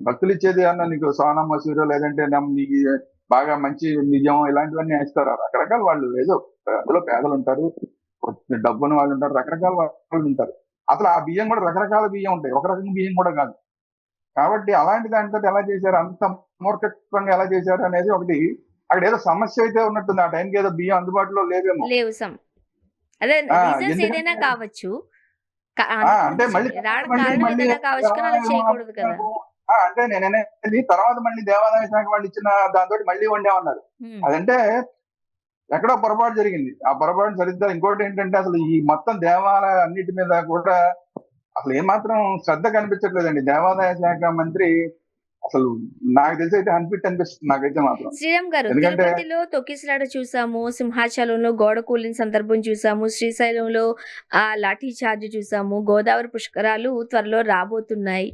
భక్తులు ఇచ్చేది అన్న నీకు సోనా మసూరు లేదంటే నీకు బాగా మంచి బియ్యం ఇలాంటివన్నీ వేస్తారు. రకరకాల వాళ్ళు ఏదో అందులో పేదలు ఉంటారు, డబ్బున్న వాళ్ళు ఉంటారు, రకరకాల వాళ్ళు ఉంటారు. అసలు ఆ బియ్యం కూడా రకరకాల బియ్యం ఉంటాయి, ఒక రకం బియ్యం కూడా కాదు. కాబట్టి అలాంటి దాంట్లో ఎలా చేశారు, అంత మూర్ఖత్వంగా ఎలా చేశారు అనేది ఒకటి. అక్కడ ఏదో సమస్య అయితే ఉన్నట్టుంది, ఆ టైంకి ఏదో బియ్యం అందుబాటులో లేవేమో. లేవు అదే రీజన్స్ ఏదైనా ఎందుకంటే కావచ్చు. అంటే మళ్ళీ కారణం మళ్ళీ ఏదైనా కావచ్చు కానీ అలా చేయకూడదు కదా. అంటే నేననేది తర్వాత మళ్ళీ దేవాదాయ శాఖ వాళ్ళు ఇచ్చిన దాంతో మళ్ళీ వండామన్నారు. ఉమ్, అదంటే ఎక్కడో పొరపాటు జరిగింది, ఆ పొరపాటు సరిద్దా. ఇంకోటి ఏంటంటే అసలు ఈ మొత్తం దేవాలయ అన్నిటి మీద కూడా అసలు ఏమాత్రం శ్రద్ధ కనిపించట్లేదండి. దేవాదాయ శాఖ మంత్రి అసలు నాకు తెలిసి అయితే అన్ఫిట్ అనిపిస్తుంది నాకైతే మాత్రం. శ్రీరామ్ గారు, ఎందుకంటే తిరుపతిలో తొక్కిసలాట చూసాము, సింహాచలంలో గోడ కూలిన సందర్భం చూసాము, శ్రీశైలంలో లాఠీ చార్జ్ చూసాము, గోదావరి పుష్కరాలు త్వరలో రాబోతున్నాయి.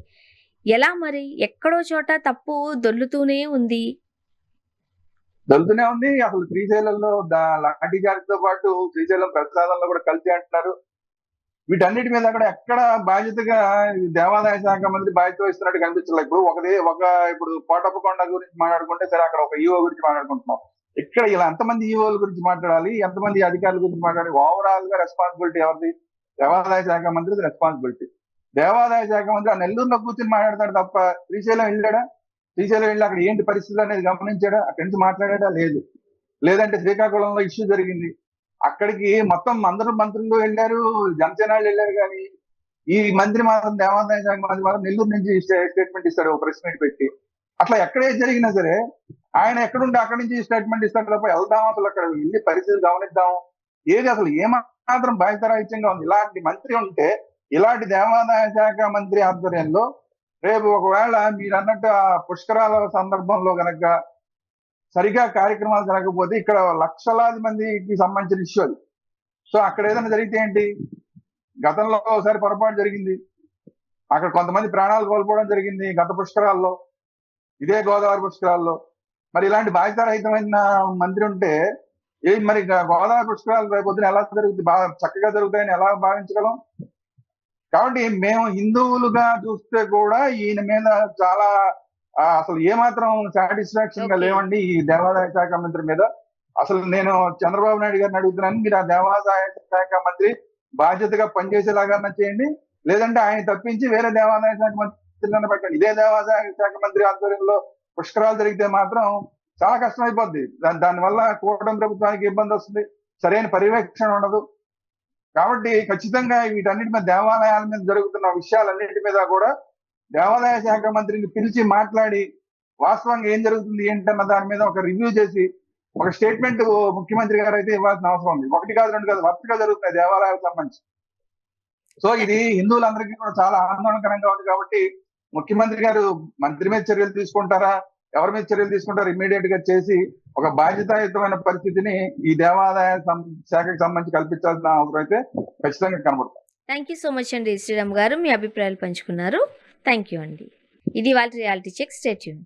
ఎలా మరి? ఎక్కడో చోట తప్పు దొర్లుతూనే ఉంది. జరుగుతూనే ఉంది. అసలు శ్రీశైలంలో లాఠీ చార్జ్తో పాటు శ్రీశైలం ప్రసాదంలో కూడా కలిసి అంటున్నారు. వీటన్నిటి మీద కూడా ఎక్కడ బాధ్యతగా దేవాదాయ శాఖ మంత్రి బాధ్యత వహిస్తున్నట్టు కనిపించలేదు. ఇప్పుడు కోటప్పకొండ గురించి మాట్లాడుకుంటే సరే, అక్కడ ఒక ఈవో గురించి మాట్లాడుకుంటున్నాం. ఇక్కడ ఇలా ఎంతమంది ఈవోల గురించి మాట్లాడాలి, ఎంతమంది అధికారుల గురించి మాట్లాడాలి? ఓవరాల్ గా రెస్పాన్సిబిలిటీ ఎవరిది? దేవాదాయ శాఖ మంత్రిది రెస్పాన్సిబిలిటీ. దేవాదాయ శాఖ మంత్రి ఆ నెల్లూరులో కూర్చొని మాట్లాడతాడు తప్ప శ్రీశైలం వెళ్ళాడా? శ్రీశైలం వెళ్ళి అక్కడ ఏంటి పరిస్థితి అనేది గమనించాడా? అక్కడి నుంచి మాట్లాడాడా? లేదు. లేదంటే శ్రీకాకుళంలో ఇష్యూ జరిగింది, అక్కడికి మొత్తం అందరూ మంత్రులు వెళ్ళారు, జనసేన వాళ్ళు వెళ్ళారు, కానీ ఈ మంత్రి మాత్రం దేవాదాయ శాఖ మంత్రి మాత్రం నెల్లూరు నుంచి స్టేట్మెంట్ ఇస్తాడు, ఒక ప్రెస్ మీట్ పెట్టి. అట్లా ఎక్కడే జరిగినా సరే ఆయన ఎక్కడుంటే అక్కడి నుంచి స్టేట్మెంట్ ఇస్తాడు తప్ప వెళ్దాం, అసలు అక్కడ వెళ్ళి పరిస్థితులు గమనిద్దాం, ఏది అసలు ఏమాత్రం బాధ్యతారాహిత్యంగా ఉంది. ఇలాంటి మంత్రి ఉంటే, ఇలాంటి దేవాదాయ శాఖ మంత్రి ఆధ్వర్యంలో రేపు ఒకవేళ మీరు అన్నట్టు ఆ పుష్కరాల సందర్భంలో గనక సరిగా కార్యక్రమాలు జరగకపోతే ఇక్కడ లక్షలాది మందికి సంబంధించిన ఇష్యూ అది. సో అక్కడ ఏదైనా జరిగితే ఏంటి? గతంలో ఒకసారి పొరపాటు జరిగింది, అక్కడ కొంతమంది ప్రాణాలు కోల్పోవడం జరిగింది గత పుష్కరాల్లో, ఇదే గోదావరి పుష్కరాల్లో. మరి ఇలాంటి బాధ్యతారహితమైన మంత్రి ఉంటే మరి గోదావరి పుష్కరాలు రేపు పొద్దున ఎలా జరుగుతుంది, బాగా చక్కగా జరుగుతాయని ఎలా భావించగలం? కాబట్టి మేము హిందువులుగా చూస్తే కూడా ఈయన మీద చాలా అసలు ఏమాత్రం సాటిస్ఫాక్షన్ గా లేవండి ఈ దేవాదాయ శాఖ మంత్రి మీద. అసలు నేను చంద్రబాబు నాయుడు గారిని అడుగుతున్నాను, మీరు ఆ దేవాదాయ శాఖ మంత్రి బాధ్యతగా పనిచేసేలాగా చేయండి, లేదంటే ఆయన తప్పించి వేరే దేవాదాయ శాఖ మంత్రులను పెట్టండి. ఇదే దేవాదాయ శాఖ మంత్రి ఆధ్వర్యంలో పుష్కరాలు జరిగితే మాత్రం చాలా కష్టం అయిపోద్ది. దానివల్ల కూటమి ప్రభుత్వానికి ఇబ్బంది వస్తుంది, సరైన పర్యవేక్షణ ఉండదు. కాబట్టి ఖచ్చితంగా వీటన్నిటి మీద, దేవాలయాల మీద జరుగుతున్న విషయాలన్నిటి మీద కూడా దేవాదాయ శాఖ మంత్రిని పిలిచి మాట్లాడి వాస్తవంగా ఏం జరుగుతుంది ఏంటన్న దాని మీద ఒక రివ్యూ చేసి ఒక స్టేట్మెంట్ ముఖ్యమంత్రి గారు అయితే ఇవ్వాల్సిన అవసరం ఉంది. 1 కాదు 2 కాదు, వరుసగా జరుగుతున్నాయి దేవాలయాలకు సంబంధించి. సో ఇది హిందువులందరికీ కూడా చాలా ఆందోళనకరంగా ఉంది. కాబట్టి ముఖ్యమంత్రి గారు మంత్రి మీద చర్యలు తీసుకుంటారా, ఎవరి మీద చర్యలు తీసుకుంటారు, ఇమ్మీడియట్ గా చేసి ఒక బాధ్యతాయుతమైన పరిస్థితిని ఈ దేవాదాయ శాఖకు సంబంధించి కల్పించాల్సిన అవసరం అయితే ఖచ్చితంగా కనబడుతుంది. థ్యాంక్ యూ సో మచ్ అండి శ్రీరామ్ గారు, మీ అభిప్రాయాలు పంచుకున్నారు. థ్యాంక్ యూ అండి. ఇది వాళ్ళ రియాలిటీ చెక్. Stay tune.